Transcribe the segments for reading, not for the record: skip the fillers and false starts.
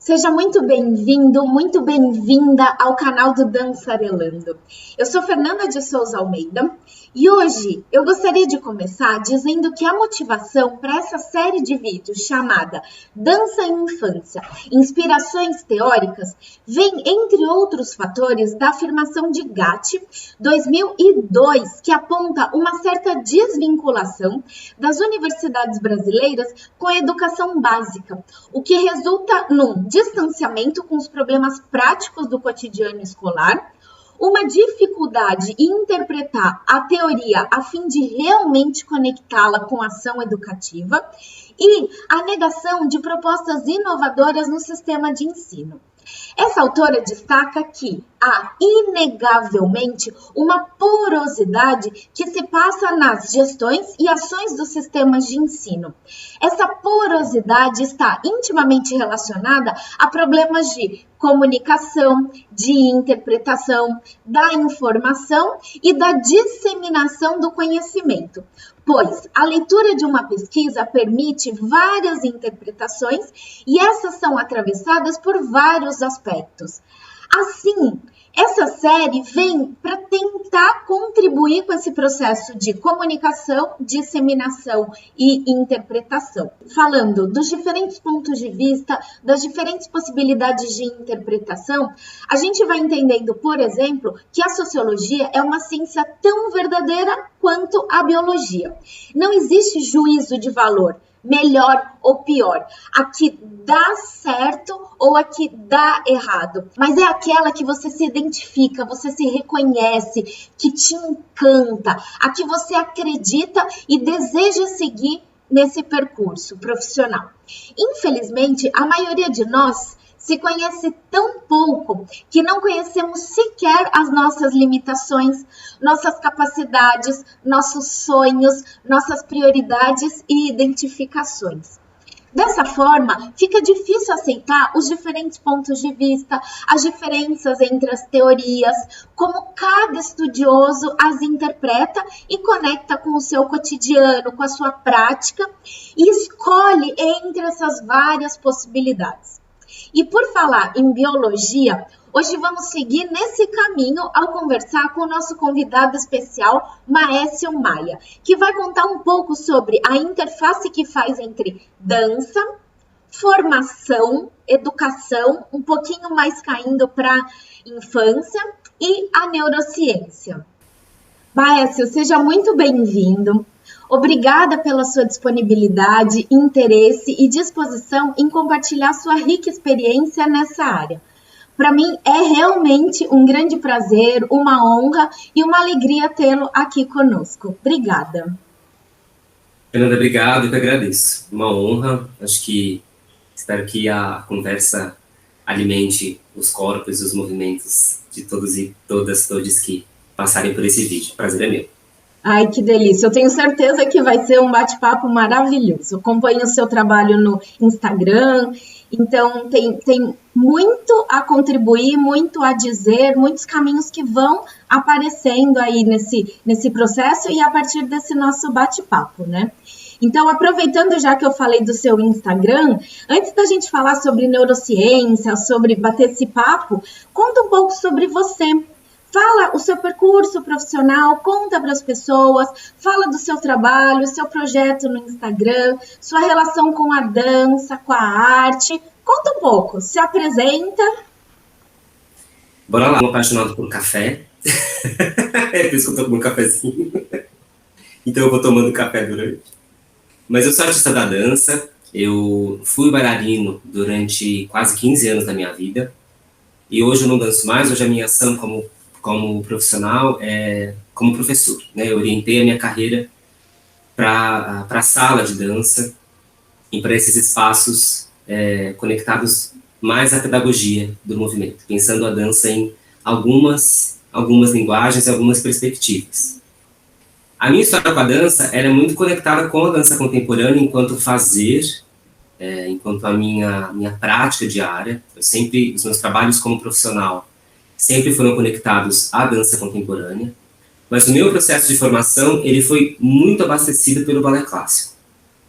Seja muito bem-vindo, muito bem-vinda ao canal do Dançarelando. Eu sou Fernanda de Souza Almeida e hoje eu gostaria de começar dizendo que a motivação para essa série de vídeos chamada Dança em Infância, Inspirações Teóricas, vem, entre outros fatores, da afirmação de Gatti, 2002, que aponta uma certa desvinculação das universidades brasileiras com a educação básica, o que resulta num distanciamento com os problemas práticos do cotidiano escolar, uma dificuldade em interpretar a teoria a fim de realmente conectá-la com a ação educativa e a negação de propostas inovadoras no sistema de ensino. Essa autora destaca que há, inegavelmente, uma porosidade que se passa nas gestões e ações dos sistemas de ensino. Essa porosidade está intimamente relacionada a problemas de comunicação, de interpretação, da informação e da disseminação do conhecimento, pois a leitura de uma pesquisa permite várias interpretações e essas são atravessadas por vários aspectos. Assim, essa série vem para tentar contribuir com esse processo de comunicação, disseminação e interpretação, falando dos diferentes pontos de vista, das diferentes possibilidades de interpretação. A gente vai entendendo, por exemplo, que a sociologia é uma ciência tão verdadeira quanto a biologia. Não existe juízo de valor, melhor ou pior, a que dá certo ou a que dá errado, mas é aquela que você se identifica, você se reconhece, que te encanta, a que você acredita e deseja seguir nesse percurso profissional. Infelizmente, a maioria de nós se conhece tão pouco que não conhecemos sequer as nossas limitações, nossas capacidades, nossos sonhos, nossas prioridades e identificações. Dessa forma, fica difícil aceitar os diferentes pontos de vista, as diferenças entre as teorias, como cada estudioso as interpreta e conecta com o seu cotidiano, com a sua prática e escolhe entre essas várias possibilidades. E por falar em biologia, hoje vamos seguir nesse caminho ao conversar com o nosso convidado especial, Maécio Maia, que vai contar um pouco sobre a interface que faz entre dança, formação, educação, um pouquinho mais caindo para infância e a neurociência. Maécio, seja muito bem-vindo. Obrigada pela sua disponibilidade, interesse e disposição em compartilhar sua rica experiência nessa área. Para mim é realmente um grande prazer, uma honra e uma alegria tê-lo aqui conosco. Obrigada. Fernanda, obrigado, eu que agradeço. Uma honra, espero que a conversa alimente os corpos e os movimentos de todos e todos que passarem por esse vídeo. Prazer é meu. Ai, que delícia. Eu tenho certeza que vai ser um bate-papo maravilhoso. Eu acompanho o seu trabalho no Instagram, então tem muito a contribuir, muito a dizer, muitos caminhos que vão aparecendo aí nesse processo e a partir desse nosso bate-papo, né? Então, aproveitando já que eu falei do seu Instagram, antes da gente falar sobre neurociência, sobre bater esse papo, conta um pouco sobre você. Fala o seu percurso profissional, conta para as pessoas, fala do seu trabalho, seu projeto no Instagram, sua relação com a dança, com a arte. Conta um pouco, se apresenta. Bora lá, eu apaixonado por café. É por isso que eu tô com um cafezinho. Então eu vou tomando café durante. Mas eu sou artista da dança, eu fui bailarino durante quase 15 anos da minha vida. E hoje eu não danço mais, hoje a minha ação como profissional, como professor, né? Eu orientei a minha carreira para a sala de dança e para esses espaços conectados mais à pedagogia do movimento, pensando a dança em algumas linguagens e algumas perspectivas. A minha história com a dança era muito conectada com a dança contemporânea enquanto fazer, enquanto a minha prática diária. Os meus trabalhos como profissional sempre foram conectados à dança contemporânea, mas o meu processo de formação ele foi muito abastecido pelo balé clássico.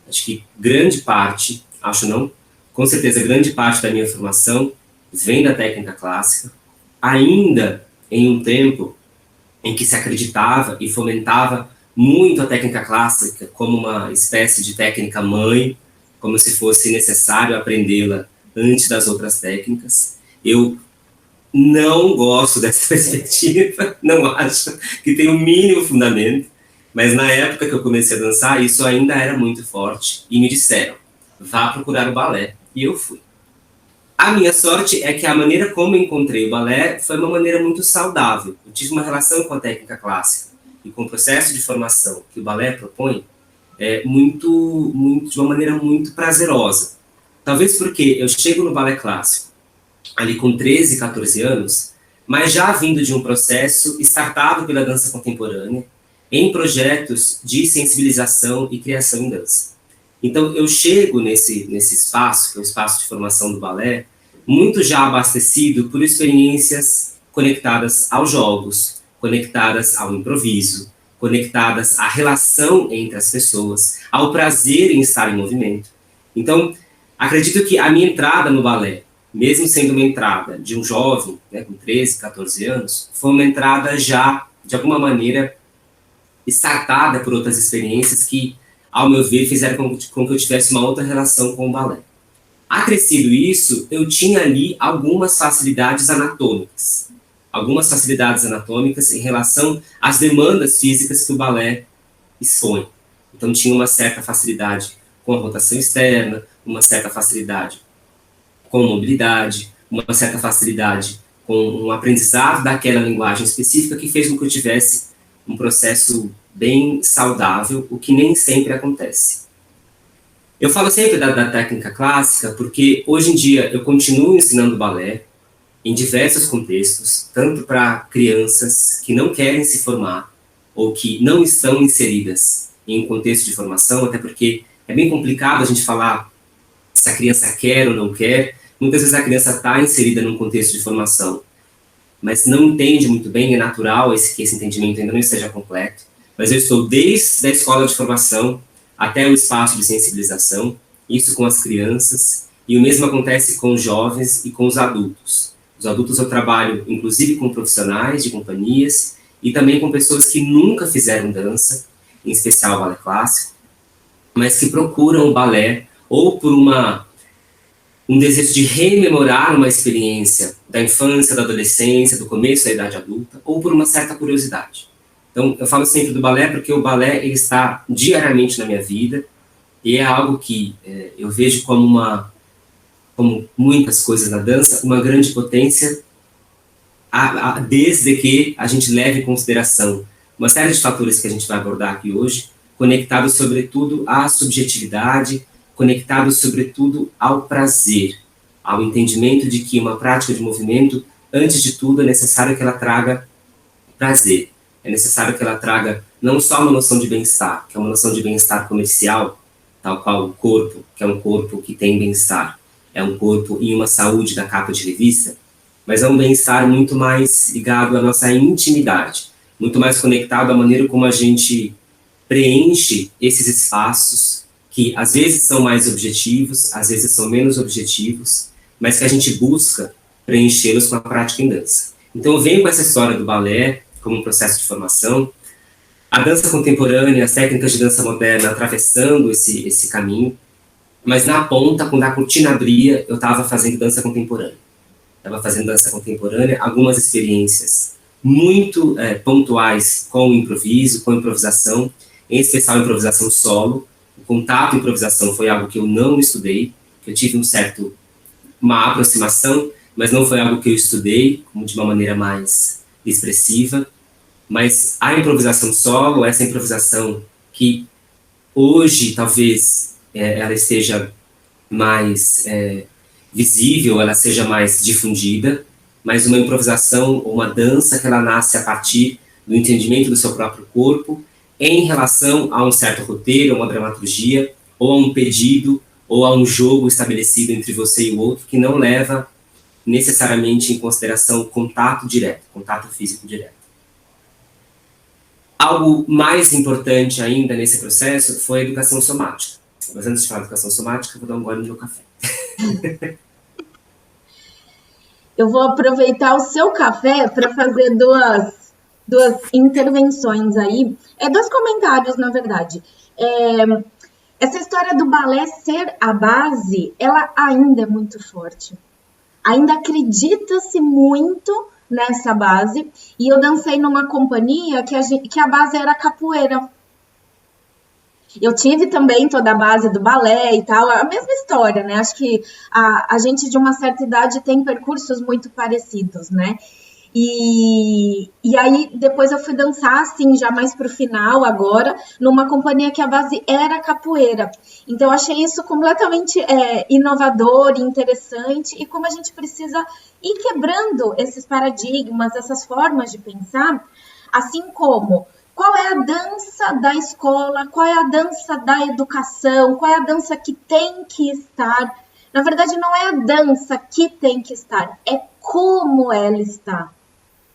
Acho que grande parte, acho não, com certeza, grande parte da minha formação vem da técnica clássica, ainda em um tempo em que se acreditava e fomentava muito a técnica clássica como uma espécie de técnica mãe, como se fosse necessário aprendê-la antes das outras técnicas. Eu não gosto dessa perspectiva, não acho que tem o mínimo fundamento, mas na época que eu comecei a dançar, isso ainda era muito forte, e me disseram, vá procurar o balé, e eu fui. A minha sorte é que a maneira como eu encontrei o balé foi uma maneira muito saudável. Eu tive uma relação com a técnica clássica e com o processo de formação que o balé propõe de uma maneira muito prazerosa. Talvez porque eu chego no balé clássico ali com 13, 14 anos, mas já vindo de um processo startado pela dança contemporânea em projetos de sensibilização e criação em dança. Então, eu chego nesse espaço, que é o espaço de formação do balé, muito já abastecido por experiências conectadas aos jogos, conectadas ao improviso, conectadas à relação entre as pessoas, ao prazer em estar em movimento. Então, acredito que a minha entrada no balé, mesmo sendo uma entrada de um jovem, né, com 13, 14 anos, foi uma entrada já, de alguma maneira, startada por outras experiências que, ao meu ver, fizeram com que eu tivesse uma outra relação com o balé. Acrescido isso, eu tinha ali algumas facilidades anatômicas. Algumas facilidades anatômicas em relação às demandas físicas que o balé expõe. Então, tinha uma certa facilidade com a rotação externa, uma certa facilidade com mobilidade, uma certa facilidade com um aprendizado daquela linguagem específica que fez com que eu tivesse um processo bem saudável, o que nem sempre acontece. Eu falo sempre da técnica clássica porque hoje em dia eu continuo ensinando balé em diversos contextos, tanto para crianças que não querem se formar ou que não estão inseridas em um contexto de formação, até porque é bem complicado a gente falar se a criança quer ou não quer. Muitas vezes a criança está inserida num contexto de formação, mas não entende muito bem, é natural que esse entendimento ainda não esteja completo. Mas eu estou desde a escola de formação até o espaço de sensibilização, isso com as crianças, e o mesmo acontece com os jovens e com os adultos. Os adultos eu trabalho, inclusive, com profissionais de companhias e também com pessoas que nunca fizeram dança, em especial o balé clássico, mas que procuram o balé ou por um desejo de rememorar uma experiência da infância, da adolescência, do começo da idade adulta, ou por uma certa curiosidade. Então, eu falo sempre do balé porque o balé ele está diariamente na minha vida e é algo que eu vejo como muitas coisas na dança, uma grande potência, desde que a gente leve em consideração uma série de fatores que a gente vai abordar aqui hoje, conectados sobretudo à subjetividade, conectados sobretudo ao prazer, ao entendimento de que uma prática de movimento, antes de tudo, é necessário que ela traga prazer. É necessário que ela traga não só uma noção de bem-estar, que é uma noção de bem-estar comercial, tal qual o corpo, que é um corpo que tem bem-estar, é um corpo em uma saúde da capa de revista, mas é um bem-estar muito mais ligado à nossa intimidade, muito mais conectado à maneira como a gente preenche esses espaços que às vezes são mais objetivos, às vezes são menos objetivos, mas que a gente busca preenchê-los com a prática em dança. Então eu venho com essa história do balé como um processo de formação, a dança contemporânea, as técnicas de dança moderna atravessando esse caminho, mas na ponta, quando a cortina abria, eu estava fazendo dança contemporânea. Estava fazendo dança contemporânea, algumas experiências muito pontuais com o improviso, com a improvisação, em especial improvisação solo. O contato e improvisação foi algo que eu não estudei, que eu tive uma aproximação, mas não foi algo que eu estudei de uma maneira mais expressiva. Mas a improvisação solo, essa improvisação que hoje talvez ela esteja mais visível, ela seja mais difundida, mas uma improvisação, uma dança que ela nasce a partir do entendimento do seu próprio corpo em relação a um certo roteiro, a uma dramaturgia, ou a um pedido, ou a um jogo estabelecido entre você e o outro, que não leva necessariamente em consideração o contato direto, contato físico direto. Algo mais importante ainda nesse processo foi a educação somática. Mas antes de falar de educação somática, eu vou dar um gole no meu café. Eu vou aproveitar o seu café para fazer duas intervenções aí. Dois comentários, na verdade. Essa história do balé ser a base, ela ainda é muito forte. Ainda acredita-se muito nessa base. E eu dancei numa companhia que a base era capoeira. Eu tive também toda a base do balé e tal, a mesma história, né? Acho que a gente de uma certa idade tem percursos muito parecidos, né? E aí depois eu fui dançar, assim, já mais pro final agora, numa companhia que a base era capoeira. Então eu achei isso completamente inovador e interessante, e como a gente precisa ir quebrando esses paradigmas, essas formas de pensar, assim como qual é a dança da escola, qual é a dança da educação, qual é a dança que tem que estar. Na verdade, não é a dança que tem que estar, é como ela está.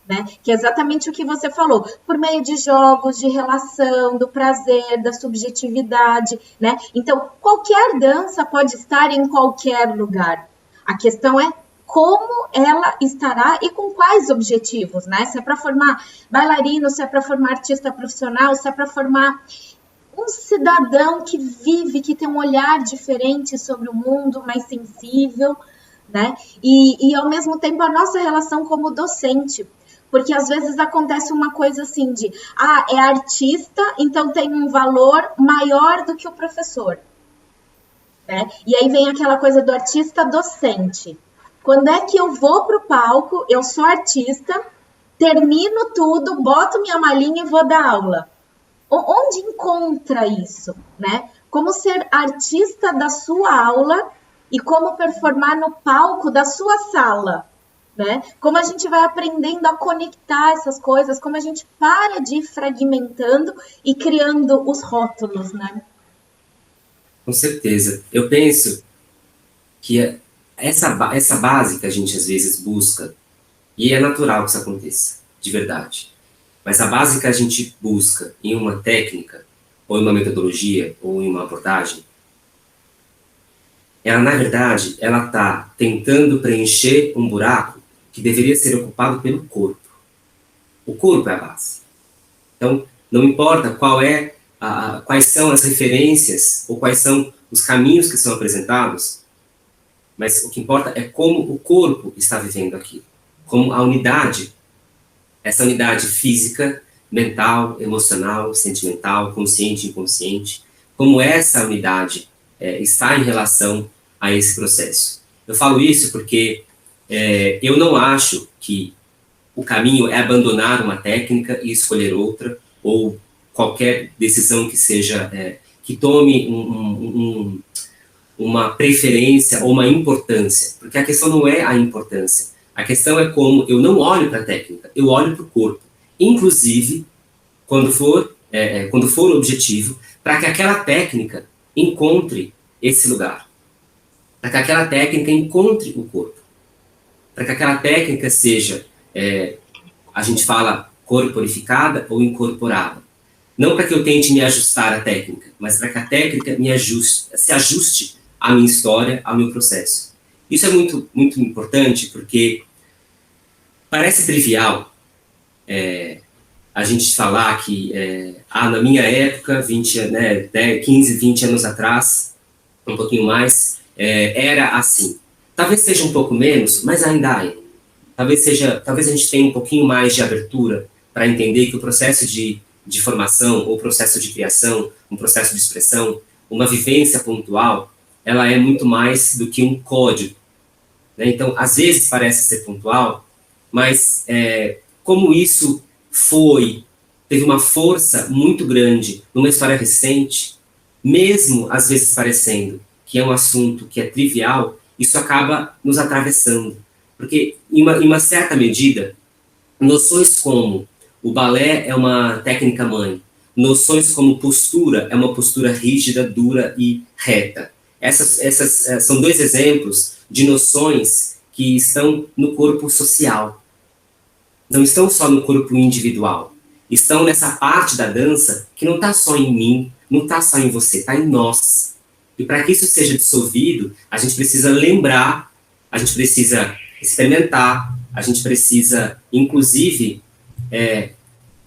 Né? Que é exatamente o que você falou, por meio de jogos, de relação, do prazer, da subjetividade, né? Então, qualquer dança pode estar em qualquer lugar. A questão é como ela estará e com quais objetivos, né? Se é para formar bailarino, se é para formar artista profissional, se é para formar um cidadão que vive, que tem um olhar diferente sobre o mundo, mais sensível, né? E ao mesmo tempo a nossa relação como docente. Porque às vezes acontece uma coisa assim de, é artista, então tem um valor maior do que o professor. Né? E aí vem aquela coisa do artista docente. Quando é que eu vou para o palco, eu sou artista, termino tudo, boto minha malinha e vou dar aula? Onde encontra isso? Né? Como ser artista da sua aula e como performar no palco da sua sala? Né? Como a gente vai aprendendo a conectar essas coisas, como a gente para de ir fragmentando e criando os rótulos, né? Com certeza. Eu penso que essa base que a gente às vezes busca, e é natural que isso aconteça, de verdade, mas a base que a gente busca em uma técnica, ou em uma metodologia, ou em uma abordagem, ela, na verdade, ela está tentando preencher um buraco que deveria ser ocupado pelo corpo. O corpo é a base. Então, não importa quais são as referências ou quais são os caminhos que são apresentados, mas o que importa é como o corpo está vivendo aquilo. Como a unidade, essa unidade física, mental, emocional, sentimental, consciente, inconsciente, como essa unidade está em relação a esse processo. Eu falo isso porque eu não acho que o caminho é abandonar uma técnica e escolher outra, ou qualquer decisão que seja, que tome uma preferência ou uma importância, porque a questão não é a importância, a questão é como eu não olho para a técnica, eu olho para o corpo, inclusive quando for o objetivo, para que aquela técnica encontre esse lugar, para que aquela técnica encontre o corpo, para que aquela técnica seja, a gente fala corporificada ou incorporada. Não para que eu tente me ajustar à técnica, mas para que a técnica se ajuste à minha história, ao meu processo. Isso é muito, muito importante, porque parece trivial a gente falar que, na minha época, 15, 20 anos atrás, um pouquinho mais, era assim. Talvez seja um pouco menos, mas ainda é. Talvez a gente tenha um pouquinho mais de abertura para entender que o processo de formação, ou processo de criação, um processo de expressão, uma vivência pontual, ela é muito mais do que um código. Né? Então, às vezes parece ser pontual, mas como isso teve uma força muito grande numa história recente, mesmo às vezes parecendo que é um assunto que é trivial, isso acaba nos atravessando. Porque, em uma certa medida, noções como o balé é uma técnica mãe, noções como postura é uma postura rígida, dura e reta. Essas são dois exemplos de noções que estão no corpo social. Não estão só no corpo individual. Estão nessa parte da dança que não está só em mim, não está só em você, está em nós. E para que isso seja dissolvido, a gente precisa lembrar, a gente precisa experimentar, a gente precisa, inclusive,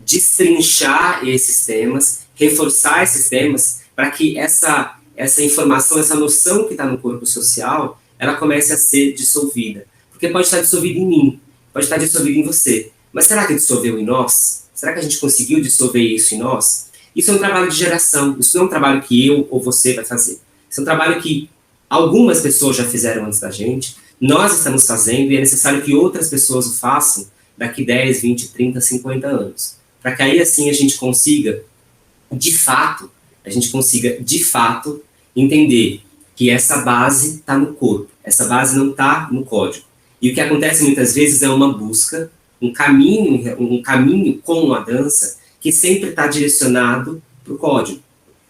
destrinchar esses temas, reforçar esses temas, para que essa informação, essa noção que está no corpo social, ela comece a ser dissolvida. Porque pode estar dissolvida em mim, pode estar dissolvida em você. Mas será que dissolveu em nós? Será que a gente conseguiu dissolver isso em nós? Isso é um trabalho de geração, isso não é um trabalho que eu ou você vai fazer. Isso é um trabalho que algumas pessoas já fizeram antes da gente, nós estamos fazendo e é necessário que outras pessoas o façam daqui 10, 20, 30, 50 anos. Para que aí assim a gente consiga, de fato, entender que essa base está no corpo, essa base não está no código. E o que acontece muitas vezes é uma busca, um caminho com a dança que sempre está direcionado para o código,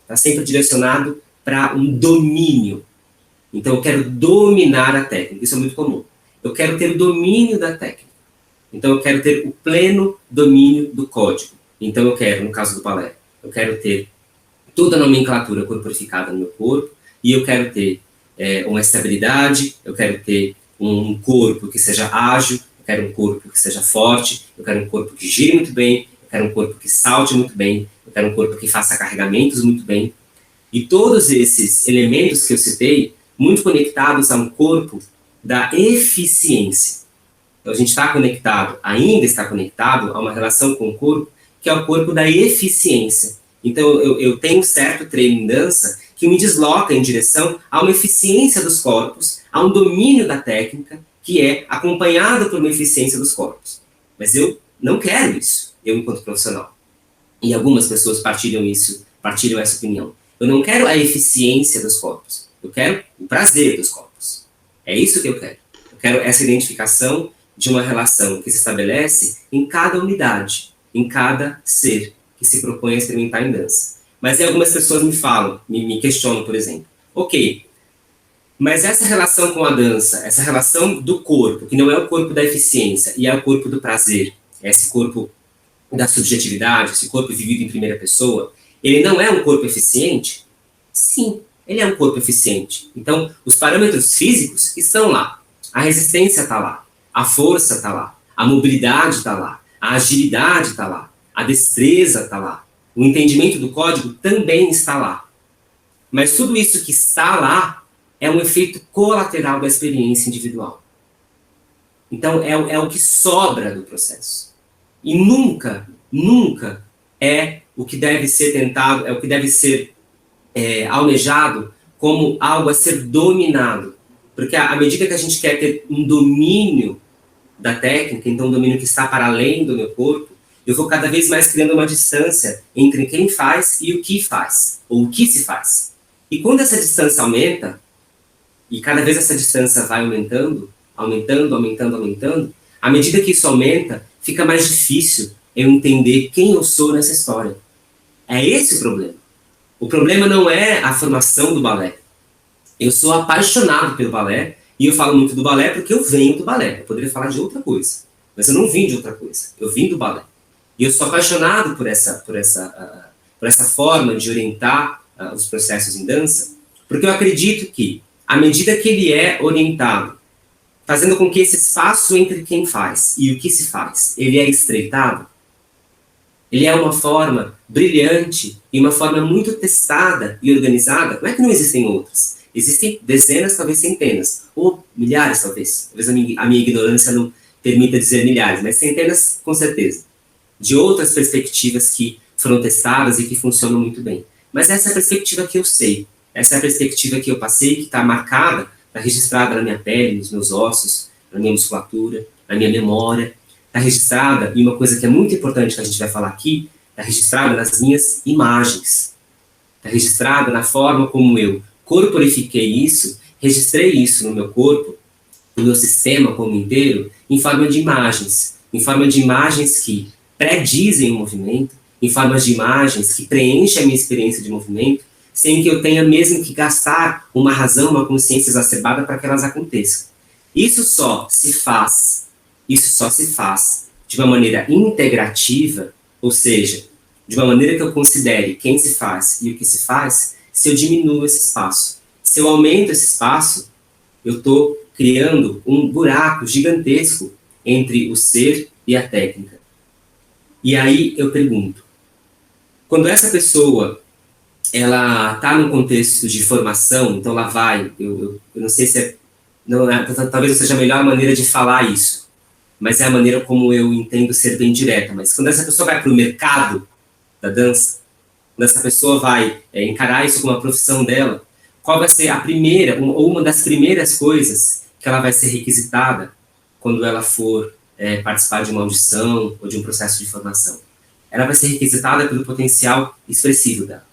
está sempre direcionado para um domínio. Então eu quero dominar a técnica, isso é muito comum. Eu quero ter o domínio da técnica. Então eu quero ter o pleno domínio do código. Então eu quero, no caso do balé, eu quero ter toda a nomenclatura corporificada no meu corpo e eu quero ter uma estabilidade, eu quero ter um corpo que seja ágil, eu quero um corpo que seja forte, eu quero um corpo que gire muito bem, eu quero um corpo que salte muito bem, eu quero um corpo que faça carregamentos muito bem. E todos esses elementos que eu citei, muito conectados a um corpo da eficiência. Então a gente está conectado, ainda está conectado a uma relação com o corpo, que é o corpo da eficiência. Então eu tenho um certo treino em dança que me desloca em direção a uma eficiência dos corpos, a um domínio da técnica, que é acompanhado por uma eficiência dos corpos. Mas eu não quero isso, eu enquanto profissional. E algumas pessoas partilham essa opinião. Eu não quero a eficiência dos corpos, eu quero o prazer dos corpos. É isso que eu quero. Eu quero essa identificação de uma relação que se estabelece em cada unidade, em cada ser que se propõe a experimentar em dança. Mas aí algumas pessoas me falam, me questionam, por exemplo, ok, mas essa relação com a dança, essa relação do corpo, que não é o corpo da eficiência, e é o corpo do prazer, esse corpo da subjetividade, esse corpo vivido em primeira pessoa, ele não é um corpo eficiente? Sim, ele é um corpo eficiente. Então, os parâmetros físicos estão lá, a resistência está lá, a força está lá, a mobilidade está lá, a agilidade está lá, a destreza está lá, o entendimento do código também está lá. Mas tudo isso que está lá é um efeito colateral da experiência individual. Então, é o que sobra do processo. E nunca é o que deve ser tentado, é o que deve ser almejado como algo a ser dominado. Porque à medida que a gente quer ter um domínio da técnica, então um domínio que está para além do meu corpo, eu vou cada vez mais criando uma distância entre quem faz e o que faz, ou o que se faz. E quando essa distância aumenta, e cada vez essa distância vai aumentando, à medida que isso aumenta, fica mais difícil eu entender quem eu sou nessa história. É esse o problema. O problema não é a formação do balé. Eu sou apaixonado pelo balé, e eu falo muito do balé porque eu venho do balé. Eu poderia falar de outra coisa, mas eu não vim de outra coisa. Eu vim do balé. E eu sou apaixonado por essa forma de orientar os processos em dança, porque eu acredito que, à medida que ele é orientado, fazendo com que esse espaço entre quem faz e o que se faz, ele é estreitado, ele é uma forma brilhante e uma forma muito testada e organizada. Não é que não existem outras. Existem dezenas, talvez centenas, ou milhares, talvez. Talvez a minha ignorância não permita dizer milhares, mas centenas, com certeza, de outras perspectivas que foram testadas e que funcionam muito bem. Mas essa é a perspectiva que eu sei, essa é a perspectiva que eu passei, que está marcada, está registrada na minha pele, nos meus ossos, na minha musculatura, na minha memória, está registrada, e uma coisa que é muito importante que a gente vai falar aqui, está registrada nas minhas imagens, está registrada na forma como eu corporifiquei isso, registrei isso no meu corpo, no meu sistema como inteiro, em forma de imagens que predizem o movimento, em forma de imagens que preenchem a minha experiência de movimento, sem que eu tenha mesmo que gastar uma razão, uma consciência exacerbada para que elas aconteçam. Isso só se faz de uma maneira integrativa, ou seja, de uma maneira que eu considere quem se faz e o que se faz, se eu diminuo esse espaço, Se eu aumento esse espaço, eu estou criando um buraco gigantesco entre o ser e a técnica. E aí eu pergunto, quando essa pessoa ela está num contexto de formação, então ela vai, eu não sei se talvez não seja a melhor maneira de falar isso, mas é a maneira como eu entendo ser bem direta, mas quando essa pessoa vai para o mercado da dança, quando essa pessoa vai encarar isso como uma profissão dela, qual vai ser a primeira, ou uma das primeiras coisas que ela vai ser requisitada quando ela for participar de uma audição ou de um processo de formação? Ela vai ser requisitada pelo potencial expressivo dela.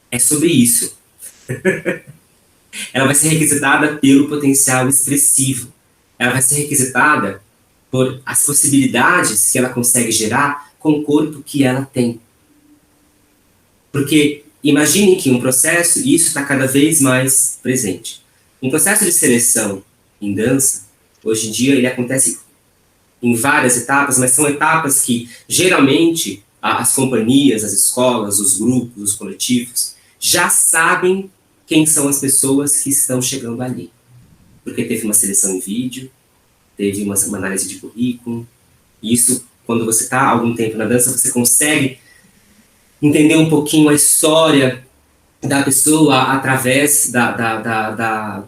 É sobre isso. Ela vai ser requisitada pelo potencial expressivo. Ela vai ser requisitada por as possibilidades que ela consegue gerar com o corpo que ela tem. Porque imagine que um processo, e isso está cada vez mais presente, um processo de seleção em dança, hoje em dia ele acontece em várias etapas, mas são etapas que geralmente as companhias, as escolas, os grupos, os coletivos, já sabem quem são as pessoas que estão chegando ali. Porque teve uma seleção em vídeo, teve uma análise de currículo, e isso, quando você está há algum tempo na dança, você consegue entender um pouquinho a história da pessoa através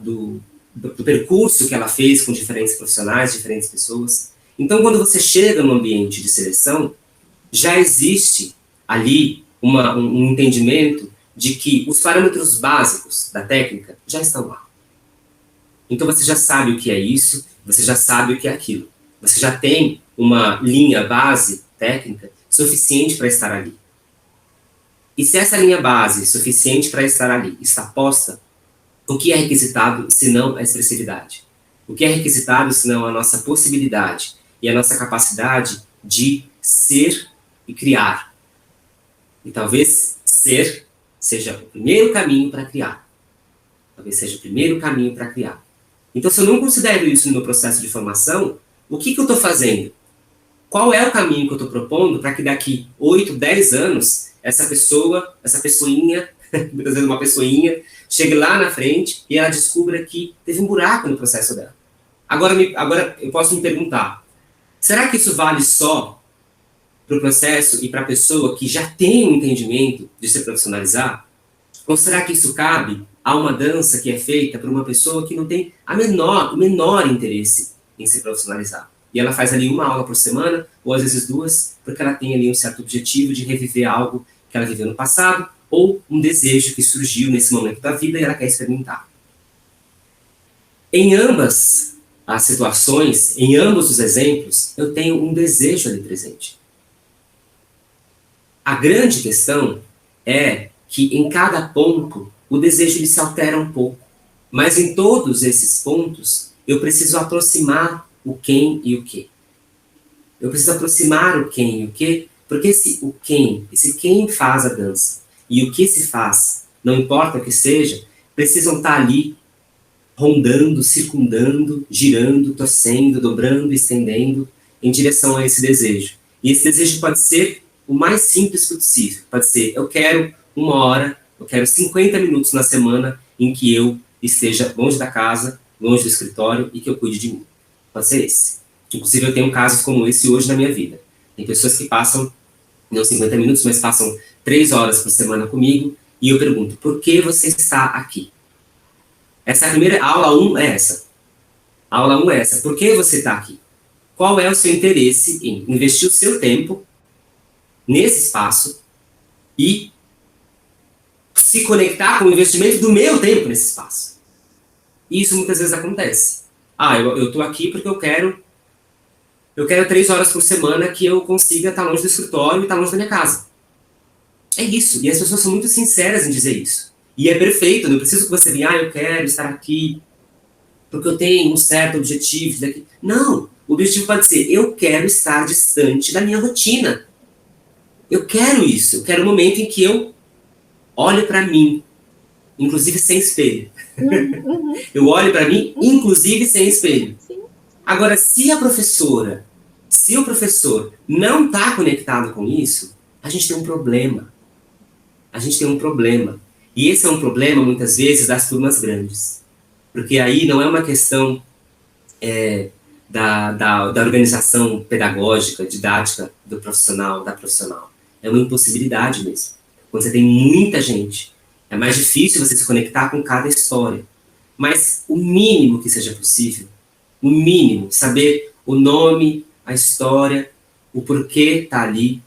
do percurso que ela fez com diferentes profissionais, diferentes pessoas. Então, quando você chega no ambiente de seleção, já existe ali um entendimento de que os parâmetros básicos da técnica já estão lá. Então você já sabe o que é isso, você já sabe o que é aquilo. Você já tem uma linha base técnica suficiente para estar ali. E se essa linha base suficiente para estar ali está posta, o que é requisitado senão a expressividade? O que é requisitado senão a nossa possibilidade e a nossa capacidade de ser e criar? E talvez ser seja o primeiro caminho para criar. Talvez seja o primeiro caminho para criar. Então, se eu não considero isso no meu processo de formação, o que eu estou fazendo? Qual é o caminho que eu estou propondo para que daqui 8, 10 anos, essa pessoinha, muitas vezes uma pessoinha, chegue lá na frente e ela descubra que teve um buraco no processo dela. Agora eu posso me perguntar, será que isso vale só para o processo e para a pessoa que já tem um entendimento de se profissionalizar? Ou será que isso cabe a uma dança que é feita por uma pessoa que não tem o menor interesse em se profissionalizar? E ela faz ali uma aula por semana, ou às vezes duas, porque ela tem ali um certo objetivo de reviver algo que ela viveu no passado, ou um desejo que surgiu nesse momento da vida e ela quer experimentar. Em ambas as situações, em ambos os exemplos, eu tenho um desejo ali presente. A grande questão é que em cada ponto o desejo ele se altera um pouco. Mas em todos esses pontos eu preciso aproximar o quem e o que. Eu preciso aproximar o quem e o que, porque esse quem faz a dança e o que se faz, não importa o que seja, precisam estar ali rondando, circundando, girando, torcendo, dobrando, estendendo em direção a esse desejo. E esse desejo pode ser o mais simples possível. Pode ser, eu quero 1 hora, eu quero 50 minutos na semana em que eu esteja longe da casa, longe do escritório e que eu cuide de mim. Pode ser esse. Inclusive, eu tenho casos como esse hoje na minha vida. Tem pessoas que passam, não 50 minutos, mas passam 3 horas por semana comigo e eu pergunto, por que você está aqui? Essa é a primeira, a aula 1 é essa. A aula 1 é essa. Por que você está aqui? Qual é o seu interesse em investir o seu tempo nesse espaço e se conectar com o investimento do meu tempo nesse espaço? E isso muitas vezes acontece. Eu estou aqui porque eu quero 3 horas por semana que eu consiga estar longe do escritório e estar longe da minha casa. É isso. E as pessoas são muito sinceras em dizer isso. E é perfeito, não preciso que você venha, eu quero estar aqui porque eu tenho um certo objetivo. Não, o objetivo pode ser, eu quero estar distante da minha rotina. Eu quero isso, eu quero um momento em que eu olho para mim, inclusive sem espelho. Eu olho para mim, inclusive sem espelho. Agora, se o professor não está conectado com isso, a gente tem um problema. E esse é um problema, muitas vezes, das turmas grandes. Porque aí não é uma questão da organização pedagógica, didática do profissional, da profissional. É uma impossibilidade mesmo. Quando você tem muita gente, é mais difícil você se conectar com cada história. Mas o mínimo que seja possível, o mínimo, saber o nome, a história, o porquê está ali,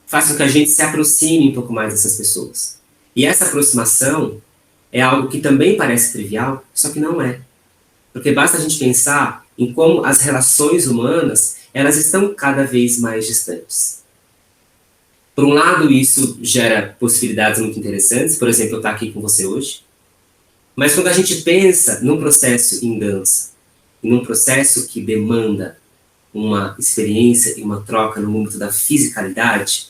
faz com que a gente se aproxime um pouco mais dessas pessoas. E essa aproximação é algo que também parece trivial, só que não é. Porque basta a gente pensar em como as relações humanas, elas estão cada vez mais distantes. Por um lado, isso gera possibilidades muito interessantes, por exemplo, eu estar aqui com você hoje. Mas quando a gente pensa num processo em dança, num processo que demanda uma experiência e uma troca no âmbito da fisicalidade,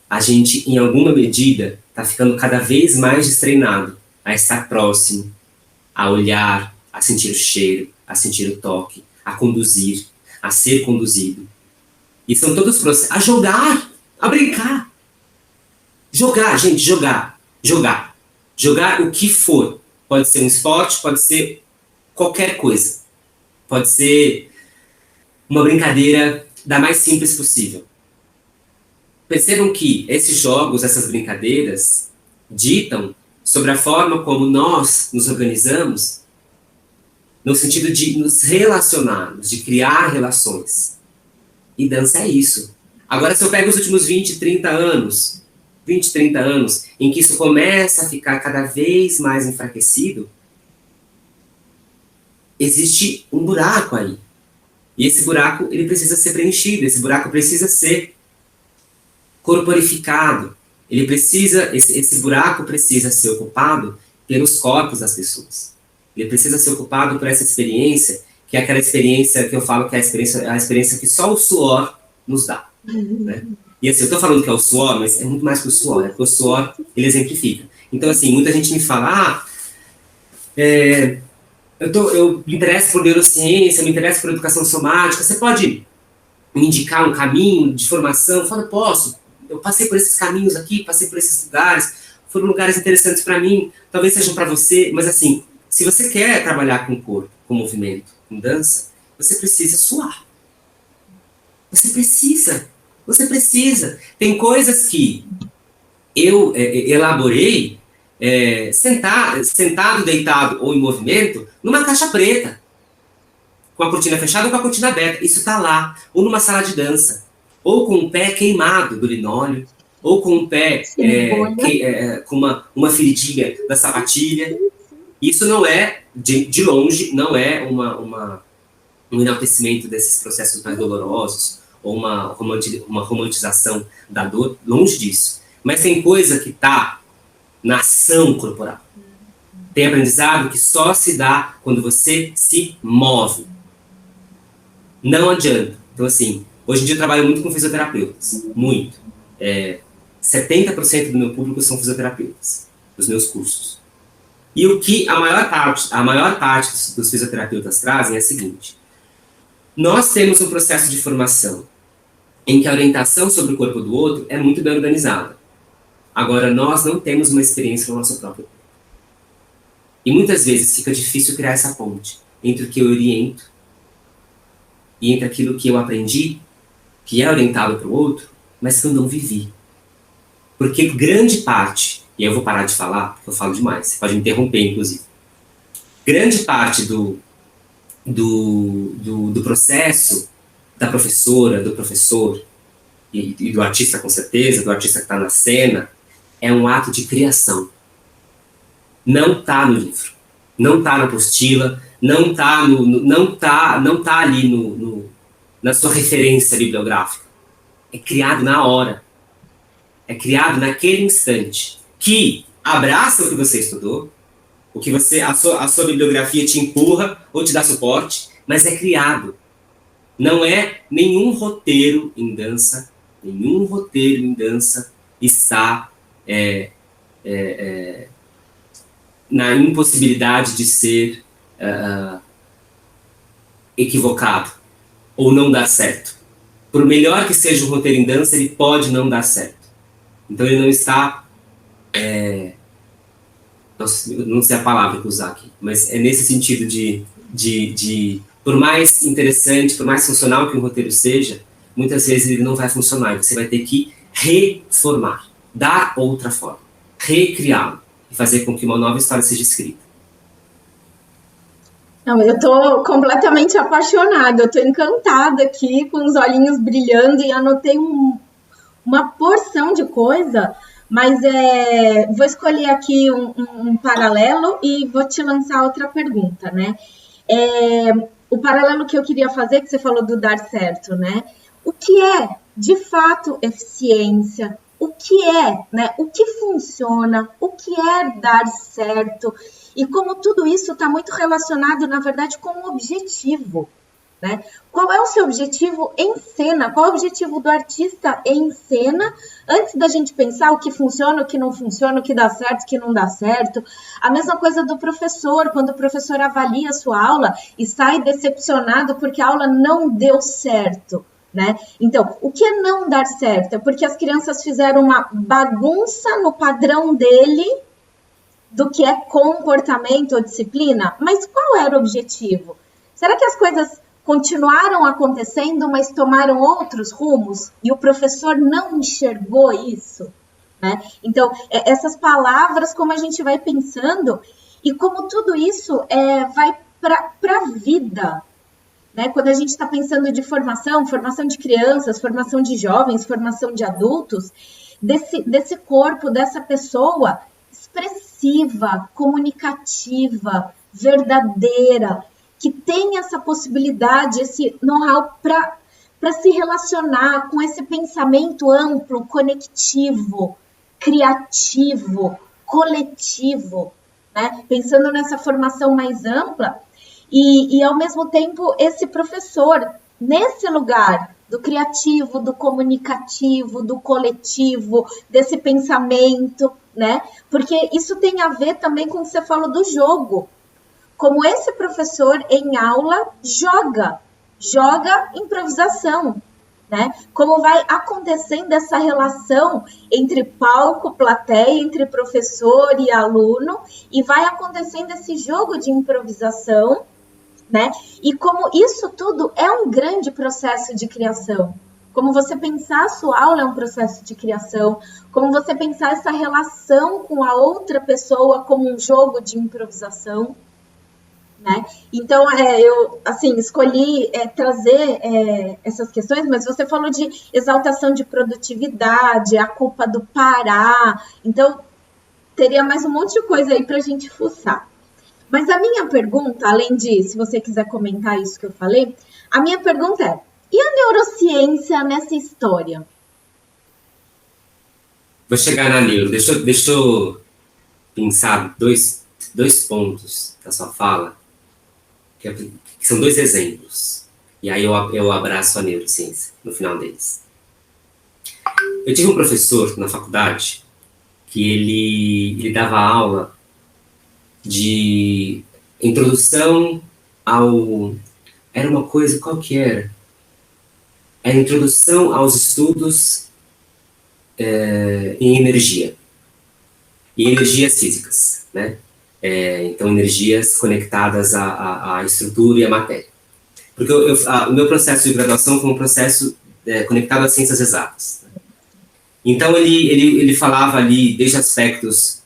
a gente, em alguma medida, está ficando cada vez mais destreinado a estar próximo, a olhar, a sentir o cheiro, a sentir o toque, a conduzir, a ser conduzido. E são todos processos. A jogar, a brincar. Jogar, gente, jogar. Jogar. Jogar o que for. Pode ser um esporte, pode ser qualquer coisa. Pode ser uma brincadeira da mais simples possível. Percebam que esses jogos, essas brincadeiras, ditam sobre a forma como nós nos organizamos no sentido de nos relacionarmos, de criar relações. E dança é isso. Agora, se eu pego os últimos 20, 30 anos, em que isso começa a ficar cada vez mais enfraquecido, existe um buraco aí. E esse buraco, ele precisa ser preenchido, esse buraco precisa ser corporificado. Esse buraco precisa ser ocupado pelos corpos das pessoas. Ele precisa ser ocupado por essa experiência, que é aquela experiência que eu falo que é a experiência que só o suor nos dá. Né? E assim, eu estou falando que é o suor, mas é muito mais que o suor, porque o suor, ele exemplifica. Então, assim, muita gente me fala, eu me interesso por neurociência, me interesso por educação somática, você pode me indicar um caminho de formação? Eu falo, posso. Eu passei por esses caminhos aqui, passei por esses lugares, foram lugares interessantes para mim, talvez sejam para você, mas assim, se você quer trabalhar com corpo, com movimento, com dança, você precisa suar. Você precisa. Tem coisas que eu elaborei sentado, deitado ou em movimento, numa caixa preta, com a cortina fechada ou com a cortina aberta. Isso está lá. Ou numa sala de dança. Ou com o pé queimado do linóleo. Ou com o pé com uma feridinha da sapatilha. Isso não é, de longe, não é um enaltecimento desses processos mais dolorosos ou uma romantização da dor. Longe disso. Mas tem coisa que está na ação corporal. Tem aprendizado que só se dá quando você se move. Não adianta. Então, assim, hoje em dia eu trabalho muito com fisioterapeutas. Muito. 70% do meu público são fisioterapeutas, dos meus cursos. E o que a maior parte dos fisioterapeutas trazem é o seguinte. Nós temos um processo de formação em que a orientação sobre o corpo do outro é muito bem organizada. Agora, nós não temos uma experiência no nosso próprio corpo. E muitas vezes fica difícil criar essa ponte entre o que eu oriento e entre aquilo que eu aprendi, que é orientado para o outro, mas que eu não vivi. Porque grande parte, e eu vou parar de falar, porque eu falo demais, você pode me interromper, inclusive. Grande parte do processo da professora, do professor, e do artista com certeza, do artista que está na cena, é um ato de criação. Não está no livro, não está na apostila, não está ali na sua referência bibliográfica. É criado na hora. É criado naquele instante, que abraça o que você estudou, o que a sua bibliografia te empurra ou te dá suporte, mas é criado. Não é nenhum roteiro em dança está na impossibilidade de ser equivocado ou não dar certo. Por melhor que seja um roteiro em dança, ele pode não dar certo. Então ele não está Nossa, eu não sei a palavra que usar aqui, mas é nesse sentido por mais interessante, por mais funcional que um roteiro seja, muitas vezes ele não vai funcionar. Você vai ter que reformar, dar outra forma, recriá-lo e fazer com que uma nova história seja escrita. Não, eu tô completamente apaixonada, eu tô encantada aqui, com os olhinhos brilhando e anotei uma porção de coisa, mas vou escolher aqui um paralelo e vou te lançar outra pergunta, né? O paralelo que eu queria fazer, que você falou do dar certo, né? O que é, de fato, eficiência? O que é, né? O que funciona? O que é dar certo? E como tudo isso está muito relacionado, na verdade, com o objetivo, né? Qual é o seu objetivo em cena? Qual é o objetivo do artista em cena? Antes da gente pensar o que funciona, o que não funciona, o que dá certo, o que não dá certo. A mesma coisa do professor, quando o professor avalia a sua aula e sai decepcionado porque a aula não deu certo, né? Então, o que é não dar certo? É porque as crianças fizeram uma bagunça no padrão dele do que é comportamento ou disciplina, mas qual era o objetivo? Será que as coisas continuaram acontecendo, mas tomaram outros rumos e o professor não enxergou isso, né? Então, essas palavras, como a gente vai pensando e como tudo isso vai para a vida, né? Quando a gente está pensando de formação de crianças, formação de jovens, formação de adultos, desse corpo, dessa pessoa expressiva, comunicativa, verdadeira, que tem essa possibilidade, esse know-how para se relacionar com esse pensamento amplo, conectivo, criativo, coletivo, né? Pensando nessa formação mais ampla e ao mesmo tempo esse professor nesse lugar do criativo, do comunicativo, do coletivo, desse pensamento, né? Porque isso tem a ver também com o que você falou do jogo. Como esse professor em aula joga improvisação, né? Como vai acontecendo essa relação entre palco, plateia, entre professor e aluno, e vai acontecendo esse jogo de improvisação, né? E como isso tudo é um grande processo de criação. Como você pensar a sua aula é um processo de criação, como você pensar essa relação com a outra pessoa como um jogo de improvisação, né? Então, eu assim, escolhi trazer essas questões, mas você falou de exaltação de produtividade, a culpa do parar, então teria mais um monte de coisa aí para a gente fuçar. Mas a minha pergunta, além de, se você quiser comentar isso que eu falei, a minha pergunta é, e a neurociência nessa história? Vou chegar na neuro. Deixa eu pensar dois pontos da sua fala, que são dois exemplos. E aí eu abraço a neurociência no final deles. Eu tive um professor na faculdade que ele dava aula de introdução ao... Era uma coisa, qual que era? Era introdução aos estudos em energia. E energias físicas, né? Então, energias conectadas à estrutura e à matéria. Porque o meu processo de graduação foi um processo conectado às ciências exatas. Então, ele falava ali desde aspectos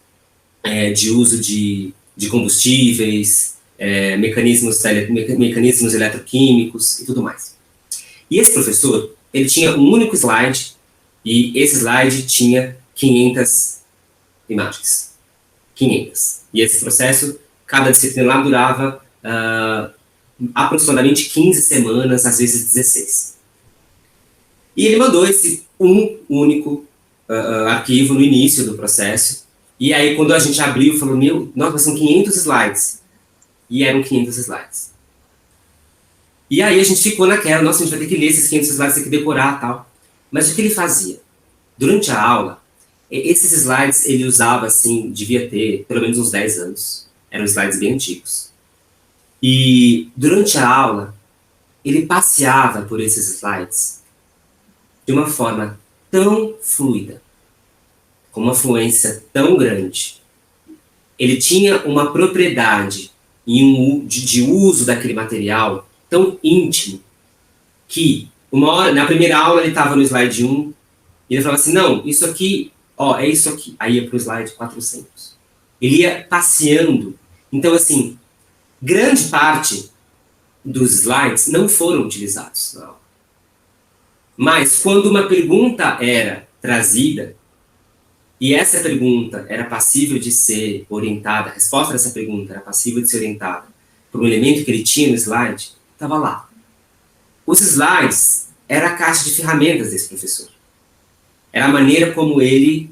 de uso de combustíveis, mecanismos eletroquímicos e tudo mais. E esse professor, ele tinha um único slide, e esse slide tinha 500 imagens. 500. E esse processo, cada disciplina lá durava aproximadamente 15 semanas, às vezes 16. E ele mandou esse único arquivo no início do processo. E aí, quando a gente abriu, falou, nossa, são 500 slides. E eram 500 slides. E aí a gente ficou naquela, nossa, a gente vai ter que ler esses 500 slides, tem que decorar e tal. Mas o que ele fazia? Durante a aula, esses slides ele usava, assim, devia ter pelo menos uns 10 anos. Eram slides bem antigos. E durante a aula, ele passeava por esses slides de uma forma tão fluida, com uma fluência tão grande, ele tinha uma propriedade de uso daquele material tão íntimo que, uma hora, na primeira aula ele estava no slide 1, e ele falava assim, não, isso aqui, ó, é isso aqui. Aí ia para o slide 400. Ele ia passeando. Então, assim, grande parte dos slides não foram utilizados na aula. Mas, quando uma pergunta era trazida, e essa pergunta era passível de ser orientada, a resposta dessa pergunta era passível de ser orientada por um elemento que ele tinha no slide, estava lá. Os slides era a caixa de ferramentas desse professor. Era a maneira como ele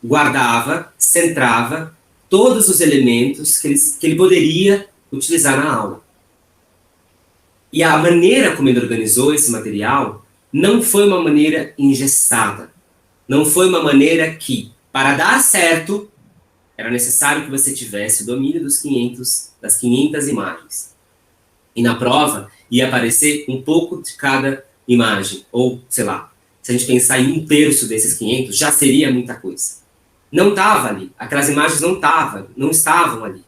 guardava, centrava todos os elementos que ele poderia utilizar na aula. E a maneira como ele organizou esse material não foi uma maneira engessada. Não foi uma maneira que, para dar certo, era necessário que você tivesse o domínio das 500 imagens. E na prova ia aparecer um pouco de cada imagem. Ou, sei lá, se a gente pensar em 1/3 desses 500, já seria muita coisa. Não estava ali. Aquelas imagens não estavam ali.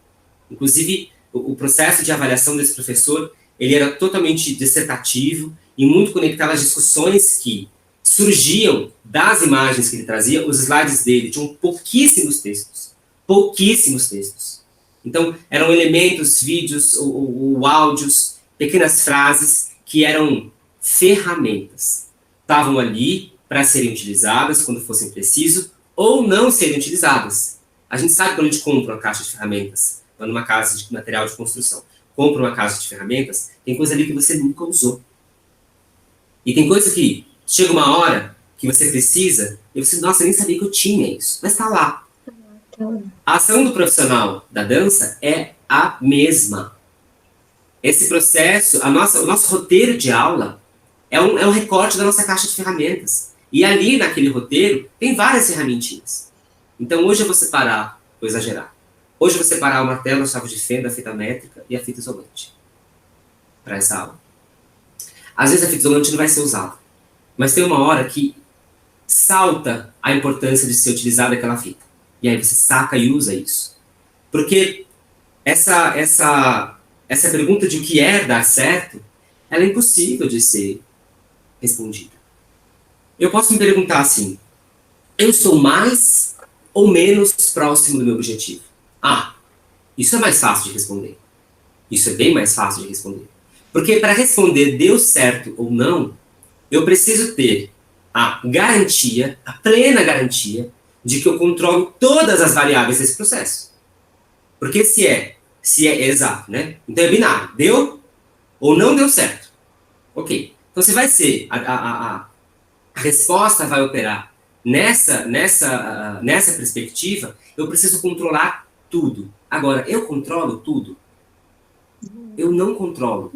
Inclusive, o processo de avaliação desse professor, ele era totalmente dissertativo e muito conectado às discussões que surgiam das imagens que ele trazia. Os slides dele tinham pouquíssimos textos. Pouquíssimos textos. Então, eram elementos, vídeos ou áudios, pequenas frases que eram ferramentas. Estavam ali para serem utilizadas quando fossem preciso ou não serem utilizadas. A gente sabe quando a gente compra uma caixa de ferramentas, vai numa casa de material de construção, compra uma caixa de ferramentas, tem coisa ali que você nunca usou. E tem coisa que chega uma hora que você precisa e você, nossa, eu nem sabia que eu tinha isso, mas está lá. A ação do profissional da dança é a mesma. Esse processo, o nosso roteiro de aula é um recorte da nossa caixa de ferramentas. E ali, naquele roteiro, tem várias ferramentinhas. Então, hoje eu vou separar, vou exagerar, hoje eu vou separar o martelo, a chave de fenda, a fita métrica e a fita isolante para essa aula. Às vezes a fita isolante não vai ser usada, mas tem uma hora que salta a importância de ser utilizada aquela fita. E aí você saca e usa isso. Porque essa pergunta de o que é dar certo, ela é impossível de ser respondida. Eu posso me perguntar assim, eu sou mais ou menos próximo do meu objetivo? Ah, isso é mais fácil de responder. Isso é bem mais fácil de responder. Porque para responder deu certo ou não, eu preciso ter a garantia, a plena garantia, de que eu controlo todas as variáveis desse processo. Porque se é exato, né? Então é binário. Deu ou não deu certo. Ok. Então se vai ser, a resposta vai operar nessa perspectiva, eu preciso controlar tudo. Agora, eu controlo tudo? Eu não controlo.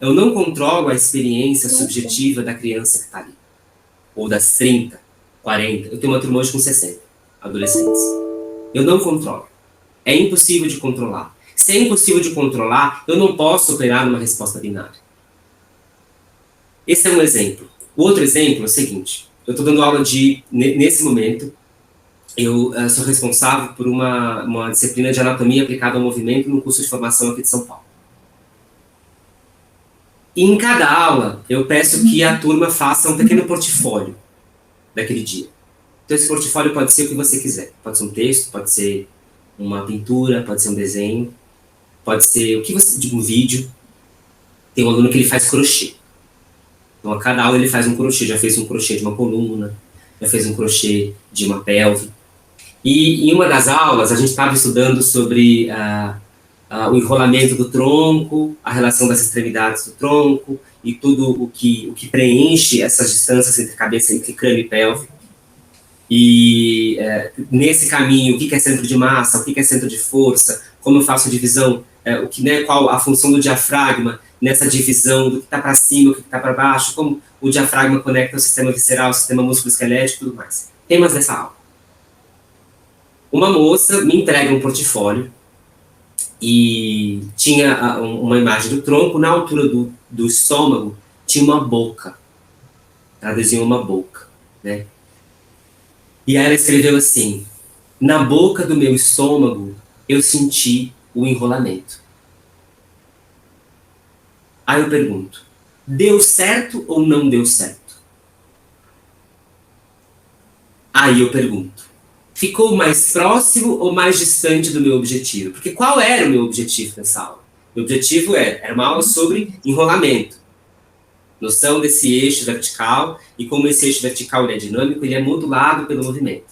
Eu não controlo a experiência subjetiva da criança que está ali. Ou das 30, 40. Eu tenho uma turma hoje com 60 adolescentes. Eu não controlo. É impossível de controlar. Se é impossível de controlar, eu não posso operar numa resposta binária. Esse é um exemplo. O outro exemplo é o seguinte. Eu estou dando aula nesse momento, eu sou responsável por uma disciplina de anatomia aplicada ao movimento no curso de formação aqui de São Paulo. E em cada aula, eu peço que a turma faça um pequeno portfólio daquele dia. Então, esse portfólio pode ser o que você quiser. Pode ser um texto, pode ser uma pintura, pode ser um desenho, pode ser o que você diga, um vídeo. Tem um aluno que ele faz crochê. Então, a cada aula ele faz um crochê. Já fez um crochê de uma coluna, já fez um crochê de uma pelve. E em uma das aulas, a gente estava estudando sobre o enrolamento do tronco, a relação das extremidades do tronco e tudo o que preenche essas distâncias entre cabeça, entre crânio e pelve. E nesse caminho, o que é centro de massa, o que é centro de força, como eu faço a divisão, qual a função do diafragma nessa divisão do que está para cima, o que está para baixo, como o diafragma conecta o sistema visceral, o sistema músculo-esquelético e tudo mais. Temas dessa aula. Uma moça me entrega um portfólio e tinha uma imagem do tronco, na altura do estômago tinha uma boca. Ela desenhou uma boca, né? E aí ela escreveu assim, na boca do meu estômago, eu senti o enrolamento. Aí eu pergunto, deu certo ou não deu certo? Aí eu pergunto, ficou mais próximo ou mais distante do meu objetivo? Porque qual era o meu objetivo nessa aula? Meu objetivo era uma aula sobre enrolamento. Noção desse eixo vertical, e como esse eixo vertical ele é dinâmico, ele é modulado pelo movimento.